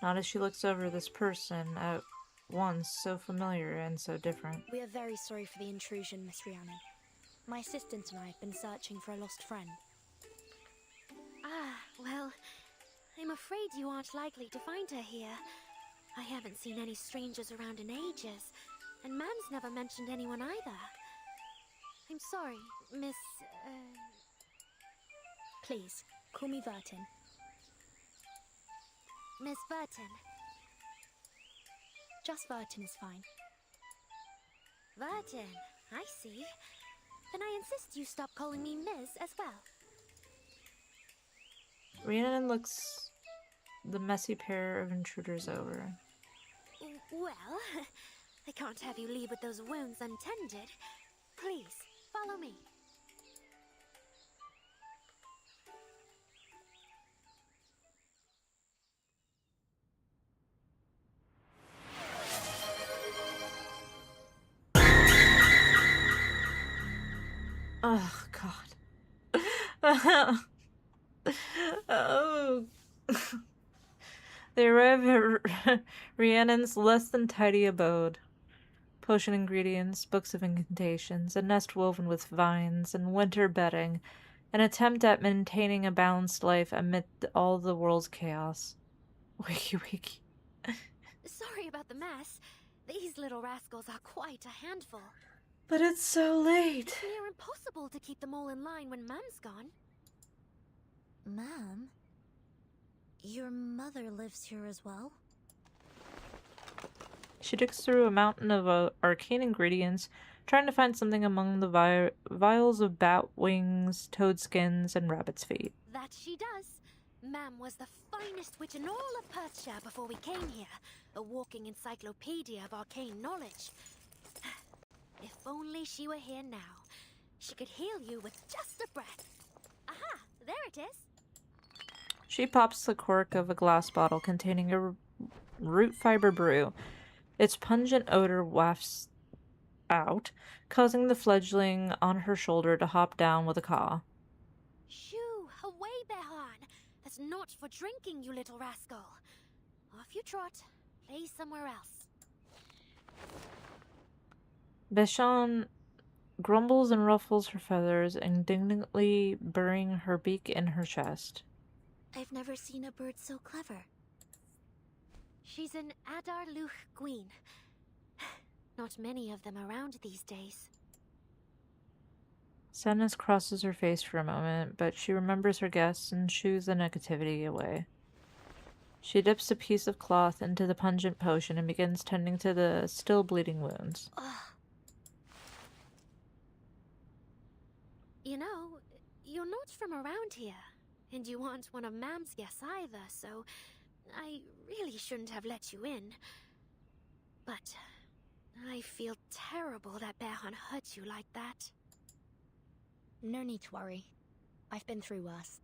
Not as she looks over this person, at once so familiar and so different. We are very sorry for the intrusion, Miss Rhiannon. My assistant and I have been searching for a lost friend. Ah, well, I'm afraid you aren't likely to find her here. I haven't seen any strangers around in ages, and Mam's never mentioned anyone either. I'm sorry, Miss, Please, call me Vertin. Miss Burton. Just Vertin is fine. Vertin, I see. Then I insist you stop calling me Miss as well. Rhiannon looks the messy pair of intruders over. Well, I can't have you leave with those wounds untended. Please, follow me. Oh, God. Oh. They arrive at Rhiannon's less than tidy abode. Potion ingredients, books of incantations, a nest woven with vines, and winter bedding, an attempt at maintaining a balanced life amid all the world's chaos. Wakey wakey. Sorry about the mess. These little rascals are quite a handful. But it's so late. It's near impossible to keep them all in line when Mam's gone. Ma'am? Your mother lives here as well? She digs through a mountain of arcane ingredients, trying to find something among the vials of bat wings, toad skins, and rabbit's feet. That she does. Mam was the finest witch in all of Perthshire before we came here, a walking encyclopedia of arcane knowledge. If only she were here now. She could heal you with just a breath. Aha! There it is. She pops the cork of a glass bottle containing a root fiber brew. Its pungent odor wafts out, causing the fledgling on her shoulder to hop down with a caw. Shoo! Away, Behan! That's not for drinking, you little rascal. Off you trot. Play somewhere else. Beshan grumbles and ruffles her feathers, indignantly burying her beak in her chest. I've never seen a bird so clever. She's an Adar Luch Gwyn. Not many of them around these days. Sadness crosses her face for a moment, but she remembers her guests and shoos the negativity away. She dips a piece of cloth into the pungent potion and begins tending to the still bleeding wounds. You know, you're not from around here, and you aren't one of Mam's guests either, so I really shouldn't have let you in. But I feel terrible that Behan hurt you like that. No need to worry. I've been through worse.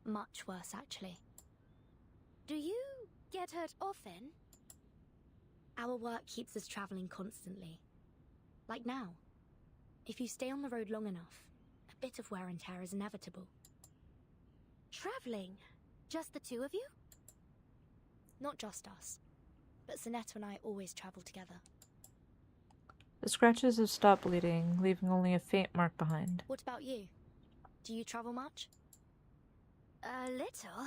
Much worse, actually. Do you get hurt often? Our work keeps us traveling constantly. Like now. If you stay on the road long enough, a bit of wear and tear is inevitable. Traveling? Just the two of you? Not just us. But Sonetta and I always travel together. The scratches have stopped bleeding, leaving only a faint mark behind. What about you? Do you travel much? A little.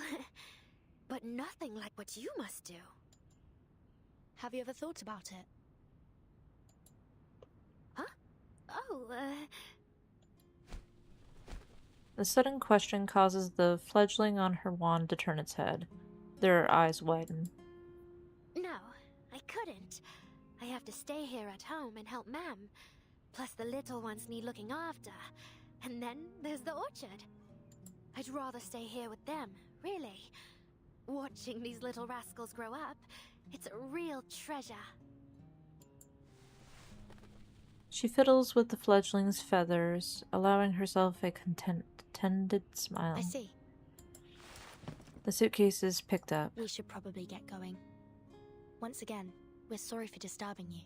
But nothing like what you must do. Have you ever thought about it? Huh? Oh, The sudden question causes the fledgling on her wand to turn its head. Their eyes widen. No, I couldn't. I have to stay here at home and help Mam. Plus the little ones need looking after. And then there's the orchard. I'd rather stay here with them, really. Watching these little rascals grow up, it's a real treasure. She fiddles with the fledgling's feathers, allowing herself a contented smile. I see. The suitcase is picked up. We should probably get going. Once again, we're sorry for disturbing you.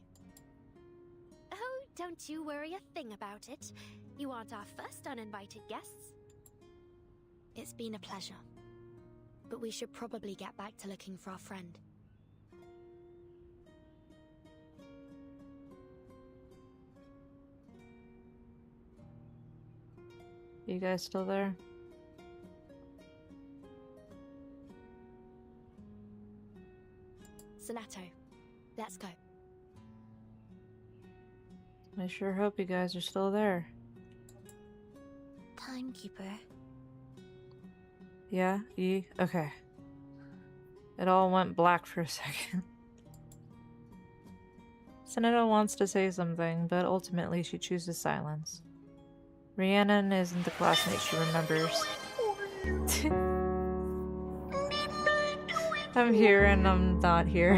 Oh, don't you worry a thing about it. You aren't our first uninvited guests. It's been a pleasure. But we should probably get back to looking for our friend. You guys still there? Sonata, let's go. I sure hope you guys are still there. Timekeeper. Yeah? Okay. It all went black for a second. Sonata wants to say something, but ultimately she chooses silence. Rhiannon isn't the classmate she remembers. I'm here and I'm not here.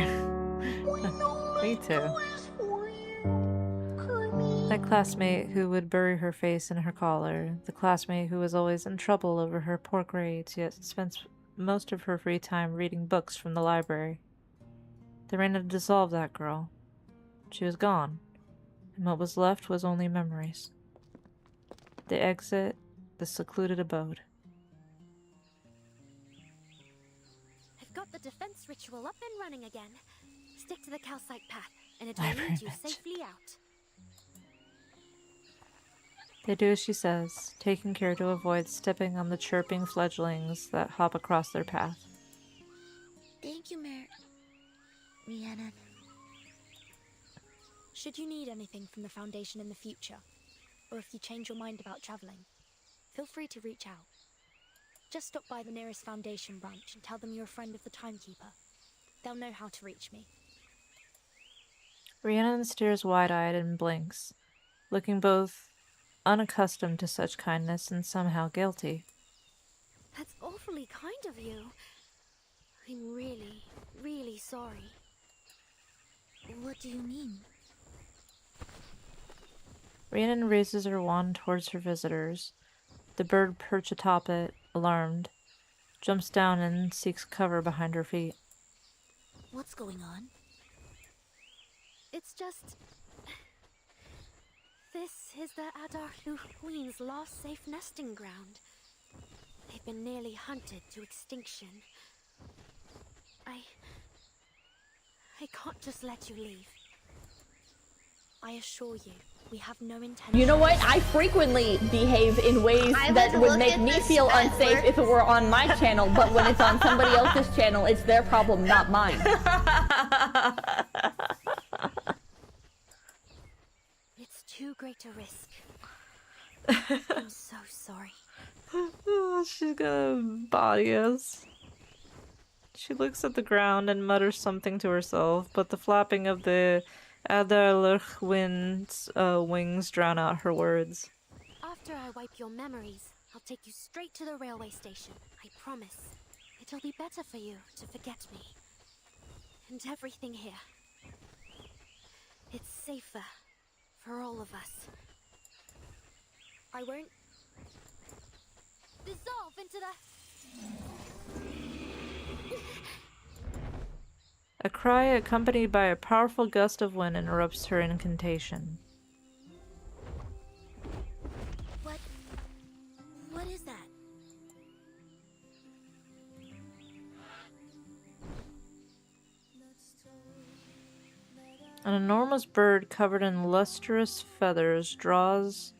Me too. That classmate who would bury her face in her collar, the classmate who was always in trouble over her poor grades, yet spent most of her free time reading books from the library. The rain had dissolved that girl. She was gone, and what was left was only memories. The exit, the secluded abode. I've got the defense ritual up and running again. Stick to the calcite path, and it will lead you safely out. They do as she says, taking care to avoid stepping on the chirping fledglings that hop across their path. Thank you, Rhiannon. Should you need anything from the Foundation in the future, or if you change your mind about traveling, feel free to reach out. Just stop by the nearest Foundation branch and tell them you're a friend of the Timekeeper. They'll know how to reach me. Rhiannon stares wide-eyed and blinks, looking both unaccustomed to such kindness and somehow guilty. That's awfully kind of you. I'm really, really sorry. What do you mean? Rhiannon raises her wand towards her visitors. The bird perched atop it, alarmed, jumps down and seeks cover behind her feet. What's going on? It's just... This is the Adarlu Queen's last safe nesting ground. They've been nearly hunted to extinction. I can't just let you leave. I assure you, we have no intention. You know what? I frequently behave in ways that would make me feel unsafe if it were on my channel, but when it's on somebody else's channel, it's their problem, not mine. It's too great a risk. I'm so sorry. She's gonna body us. She looks at the ground and mutters something to herself, but the flapping of the Adarluch wind's wings drown out her words. After I wipe your memories, I'll take you straight to the railway station. I promise. It'll be better for you to forget me. And everything here. It's safer for all of us. I won't dissolve into the... A cry accompanied by a powerful gust of wind interrupts her incantation. What is that? An enormous bird covered in lustrous feathers draws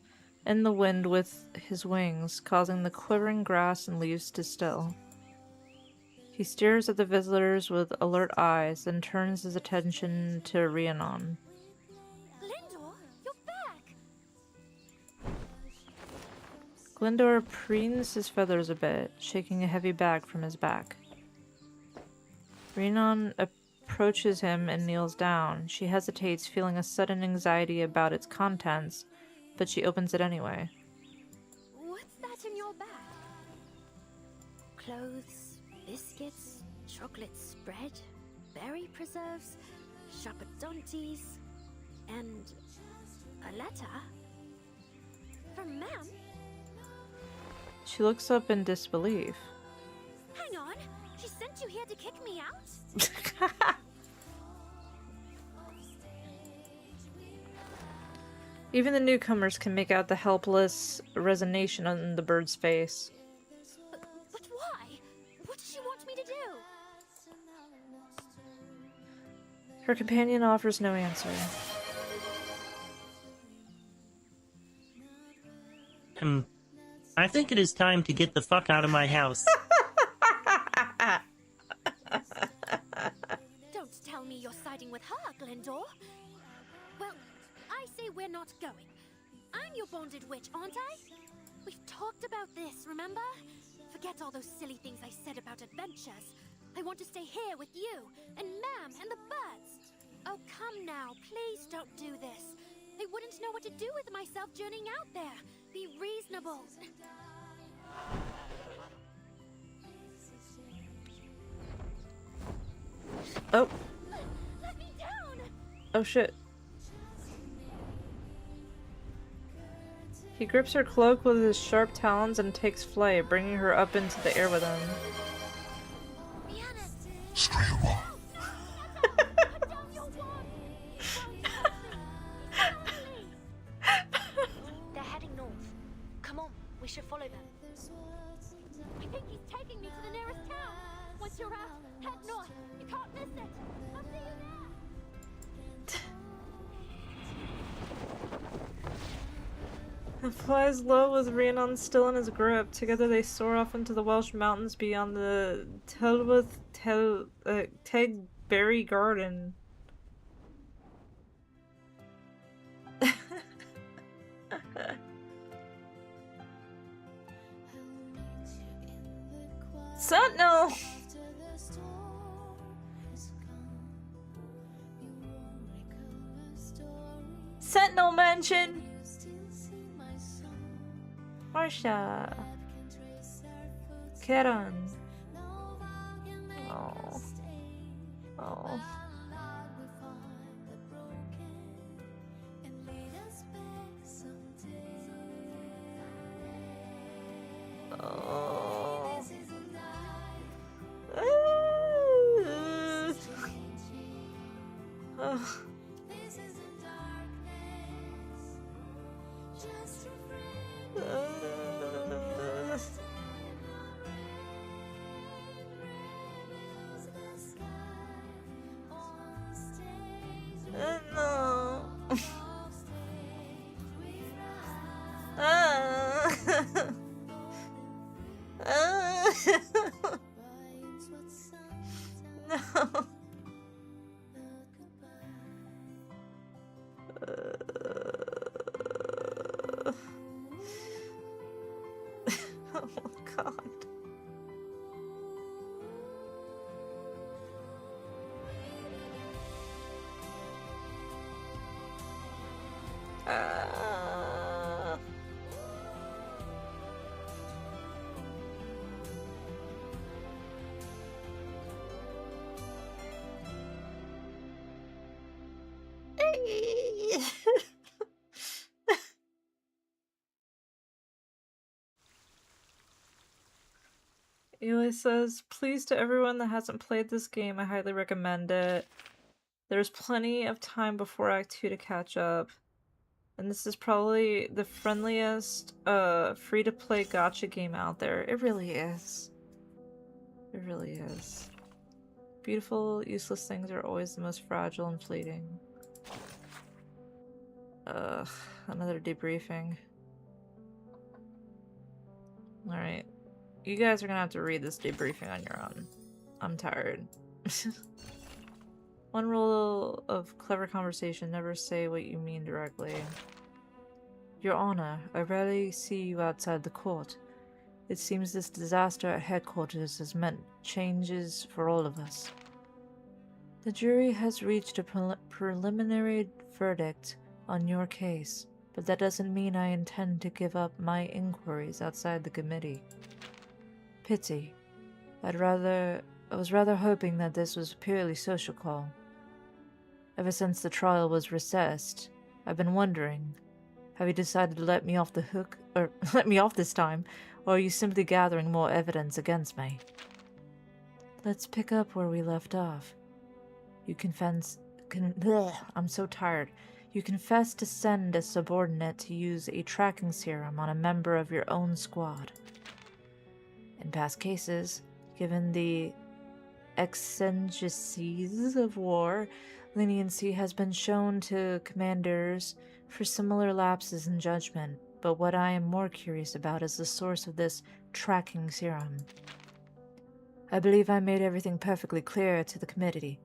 in the wind with his wings, causing the quivering grass and leaves to still. He stares at the visitors with alert eyes, then turns his attention to Rhiannon. Glyndor, you're back! Glyndor preens his feathers a bit, shaking a heavy bag from his back. Rhiannon approaches him and kneels down. She hesitates, feeling a sudden anxiety about its contents, but she opens it anyway. What's that in your bag? Clothes, biscuits, chocolate spread, berry preserves, chappadonties, and a letter? From Ma'am? She looks up in disbelief. Hang on! She sent you here to kick me out? Even the newcomers can make out the helpless resignation on the bird's face. But why? What does she want me to do? Her companion offers no answer. I think it is time to get the fuck out of my house. Don't tell me you're siding with her, Glyndor. Well, I say we're not going. I'm your bonded witch, aren't I? We've talked about this, remember? Forget all those silly things I said about adventures. I want to stay here with you, and Ma'am, and the birds. Oh, come now, please don't do this. I wouldn't know what to do with myself journeying out there. Be reasonable. Oh. Let me down! Oh shit. He grips her cloak with his sharp talons and takes flight, bringing her up into the air with him. They're heading north. Come on, we should follow them. I think he's taking me to the nearest town. Once you're out, head north. You can't miss it. I'll see you there. It flies low with Rhiannon still in his grip. Together they soar off into the Welsh mountains beyond the Tegberry Garden. Sentinel! Sentinel Mansion! Marsha. Karen. Oh. Oh. Oh. No. No. Oh God. Eli says, please to everyone that hasn't played this game, I highly recommend it. There's plenty of time before Act 2 to catch up. And this is probably the friendliest, free-to-play gacha game out there. It really is. It really is. Beautiful, useless things are always the most fragile and fleeting. Ugh, another debriefing. Alright. You guys are gonna have to read this debriefing on your own. I'm tired. One rule of clever conversation, never say what you mean directly. Your Honor, I rarely see you outside the court. It seems this disaster at headquarters has meant changes for all of us. The jury has reached a preliminary verdict on your case, but that doesn't mean I intend to give up my inquiries outside the committee. Pity. I was rather hoping that this was a purely social call. Ever since the trial was recessed, I've been wondering, have you decided to let me off the hook, or let me off this time, or are you simply gathering more evidence against me? Let's pick up where we left off. You I'm so tired. You confessed to send a subordinate to use a tracking serum on a member of your own squad. In past cases, given the exigencies of war, leniency has been shown to commanders for similar lapses in judgment, but what I am more curious about is the source of this tracking serum. I believe I made everything perfectly clear to the committee.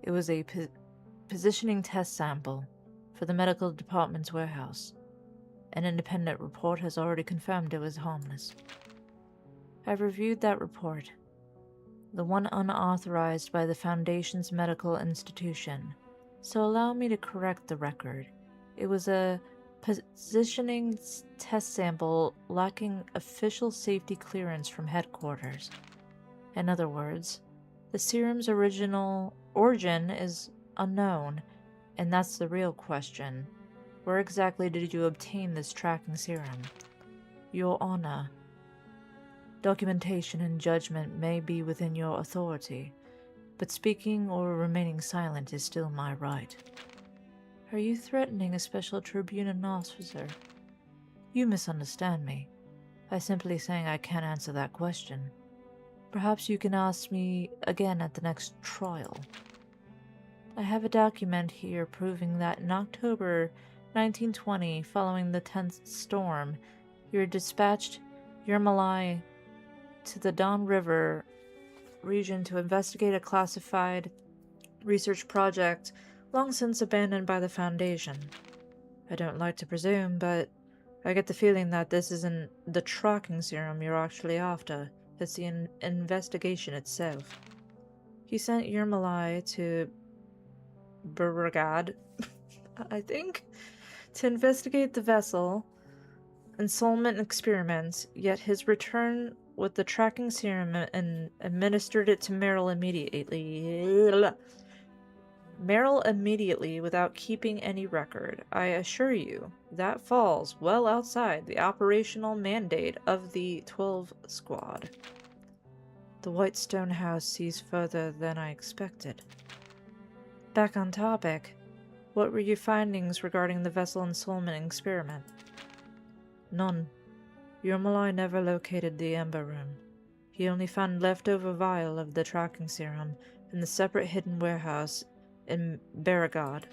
It was a positioning test sample for the medical department's warehouse. An independent report has already confirmed it was harmless. I've reviewed that report, the one unauthorized by the Foundation's medical institution, so allow me to correct the record. It was a positioning test sample lacking official safety clearance from headquarters. In other words, the serum's original origin is unknown, and that's the real question. Where exactly did you obtain this tracking serum? Your Honor, documentation and judgment may be within your authority, but speaking or remaining silent is still my right. Are you threatening a special tribunal officer? You misunderstand me. By simply saying I can't answer that question. Perhaps you can ask me again at the next trial. I have a document here proving that in October 1920, following the 10th storm, you dispatched Yermalai to the Don River region to investigate a classified research project long since abandoned by the Foundation. I don't like to presume, but I get the feeling that this isn't the tracking serum you're actually after. It's the investigation itself. He sent Yermalai to Burgad, I think, to investigate the vessel ensoulment experiments, yet his return with the tracking serum and administered it to Meryl immediately without keeping any record. I assure you, that falls well outside the operational mandate of the 12 Squad. The Whitestone House sees further than I expected. Back on topic, what were your findings regarding the vessel ensoulment experiment? None. Yermalai never located the amber room. He only found leftover vial of the tracking serum in the separate hidden warehouse in Baragad.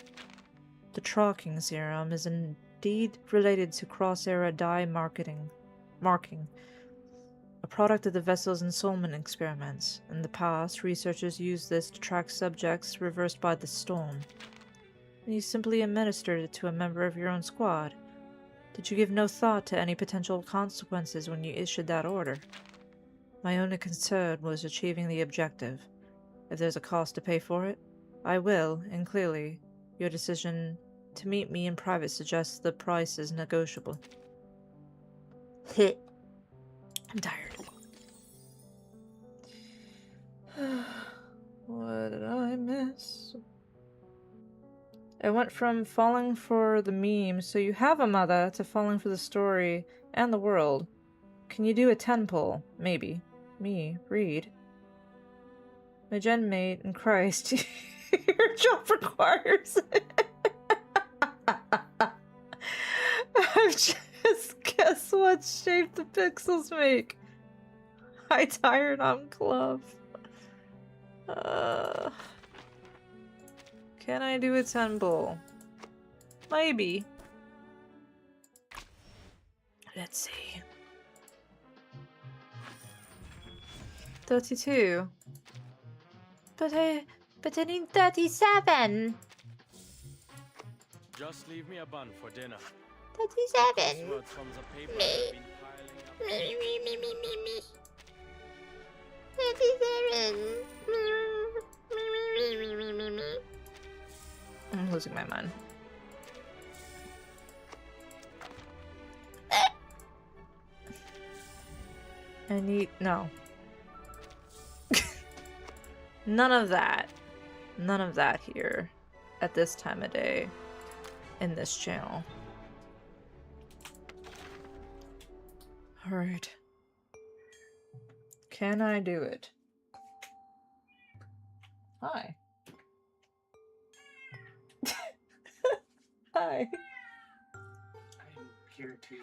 The tracking serum is indeed related to cross-era dye marking, a product of the vessel's ensoulment experiments. In the past, researchers used this to track subjects reversed by the storm. And you simply administered it to a member of your own squad. Did you give no thought to any potential consequences when you issued that order? My only concern was achieving the objective. If there's a cost to pay for it, I will, and clearly, your decision to meet me in private suggests the price is negotiable. I'm tired. What did I miss? I went from falling for the meme, so you have a mother, to falling for the story and the world. Can you do a 10 pull? Maybe. Me, read. My gen mate and Christ. Your job requires it. Just guess what shape the pixels make. I tired on glove. Can I do a 10 pull? Maybe. Let's see. 32. But I need 37. Just leave me a bun for dinner. 37. Words from the paper have been piling up. Me. 37. I'm losing my mind. I need no. None of that. None of that here at this time of day in this channel. Alright. Can I do it? Hi. Hi. I'm here to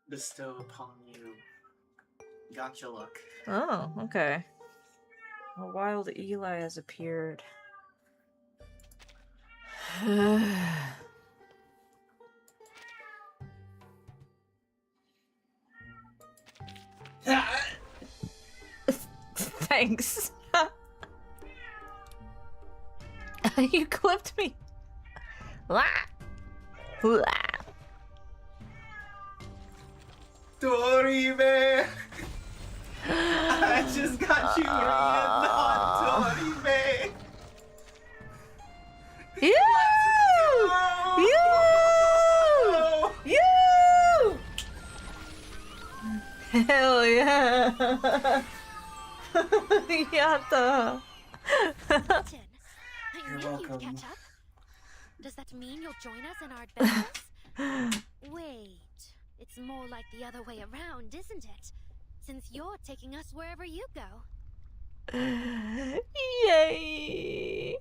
bestow upon you gotcha luck. Oh, okay. A wild Eli has appeared. Thanks. You clipped me. Toribe! I just got you not Toribe! You! Hell yeah! Yatta! You're welcome. Catch up? Does that mean you'll join us in our adventures? Wait, it's more like the other way around, isn't it? Since you're taking us wherever you go. Yay!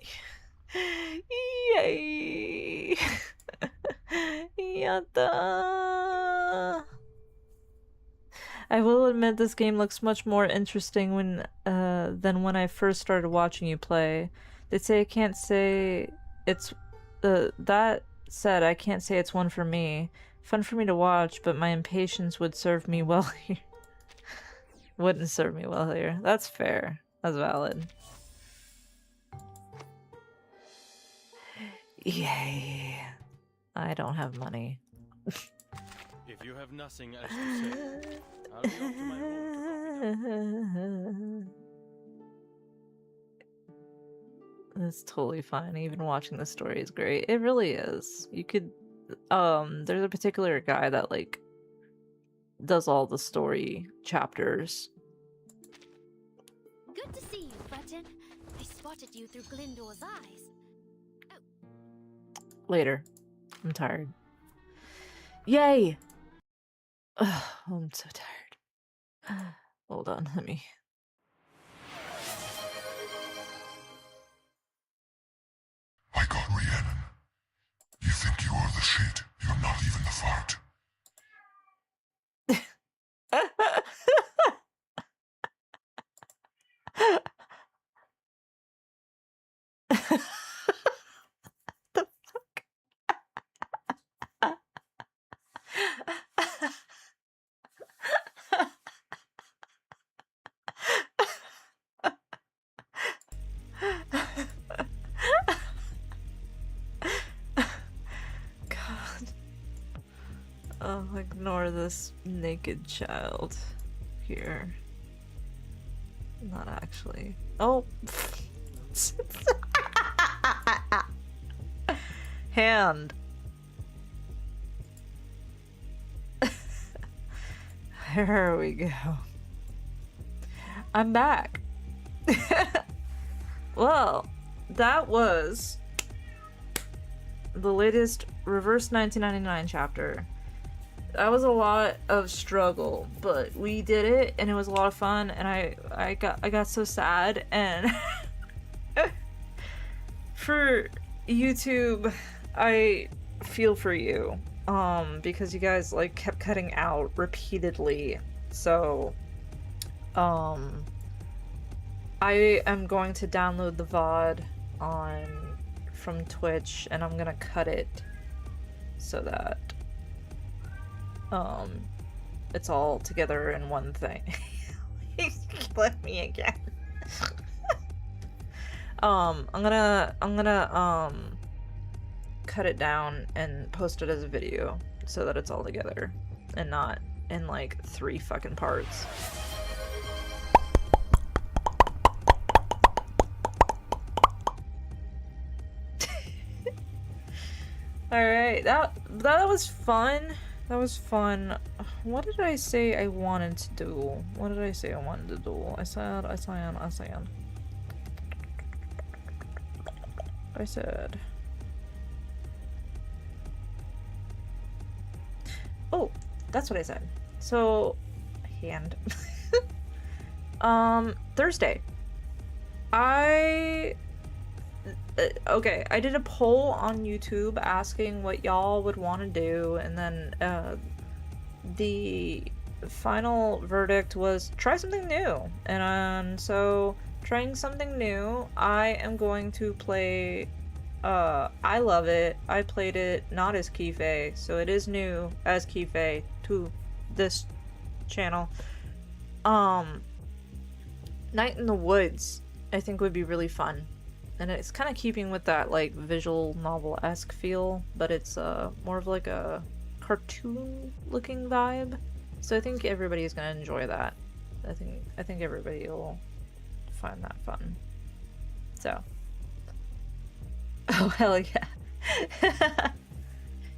Yay! Yatta! I will admit this game looks much more interesting when than when I first started watching you play. They say I can't say it's that said, I can't say it's one for me. Fun for me to watch, but my impatience would serve me well here. Wouldn't serve me well here. That's fair. That's valid. Yay. I don't have money. If you have nothing else to say, I'll be off to my home. It's totally fine. Even watching the story is great. It really is. You could there's a particular guy that like does all the story chapters. Good to see you, Button. I spotted you through Glyndor's eyes. Later. I'm tired. Yay! Ugh, I'm so tired. Hold on, let me... I got Rhiannon. You think you are the shit. You're not even the fart. The fuck? God. Oh, ignore this naked child here. Not actually. Oh. Hand. There we go. I'm back. Well, that was the latest Reverse 1999 chapter. That was a lot of struggle, but we did it, and it was a lot of fun. And I got so sad, and for YouTube, I feel for you, because you guys like kept cutting out repeatedly. So, I am going to download the VOD from Twitch, and I'm gonna cut it so that it's all together in one thing. He's killing me again. I'm gonna cut it down and post it as a video so that it's all together and not in like 3 fucking parts. Alright, that was fun. That was fun. What did I say I wanted to do? What did I say I wanted to do? I said. Oh, that's what I said. So, hand. Thursday. Okay, I did a poll on YouTube asking what y'all would want to do, and then the final verdict was try something new. And so, trying something new, I am going to play, I love it. I played it not as Kifé, so it is new as Kifé to this channel. Night in the Woods, I think would be really fun. And it's kind of keeping with that, like, visual novel-esque feel, but it's more of like a cartoon-looking vibe. So I think everybody is gonna enjoy that. I think everybody will find that fun. So. Oh, hell yeah.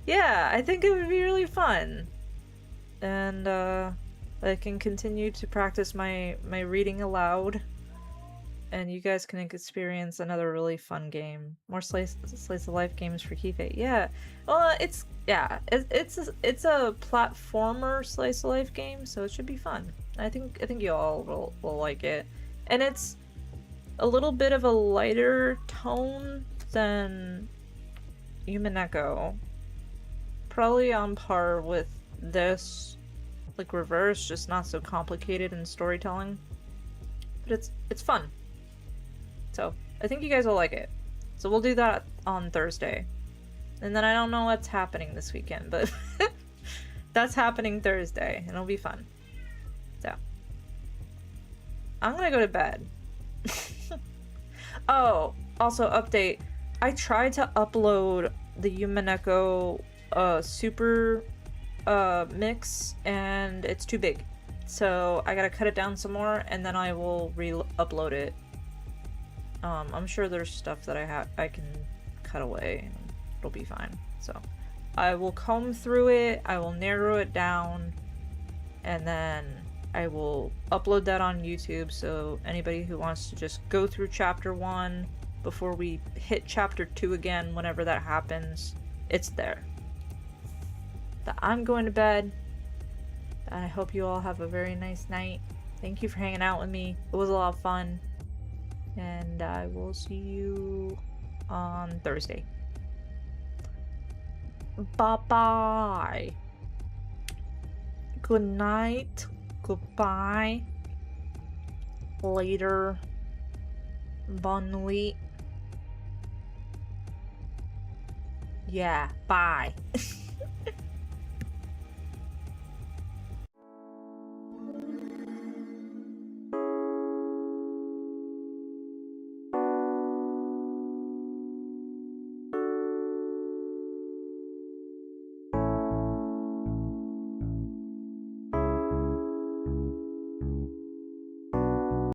Yeah, I think it would be really fun. And, I can continue to practice my reading aloud. And you guys can experience another really fun game. More slice of life games for Kifé. Yeah. Well, it's a platformer slice of life game, so it should be fun. I think you all will like it. And it's a little bit of a lighter tone than Yumeneko. Probably on par with this, like Reverse, just not so complicated in storytelling. But it's fun. So, I think you guys will like it. So we'll do that on Thursday. And then I don't know what's happening this weekend, but that's happening Thursday, and it'll be fun. So, I'm gonna go to bed. Oh, also update. I tried to upload the Yumeneko super mix, and it's too big. So I gotta cut it down some more, and then I will re-upload it. I'm sure there's stuff that I can cut away, and it'll be fine. So I will comb through it, I will narrow it down, and then I will upload that on YouTube, so anybody who wants to just go through chapter 1 before we hit chapter 2 again, whenever that happens, it's there. But I'm going to bed. I hope you all have a very nice night. Thank you for hanging out with me. It was a lot of fun. And I will see you on Thursday. Bye-bye. Good night. Goodbye. Later. Bonne nuit. Yeah, bye.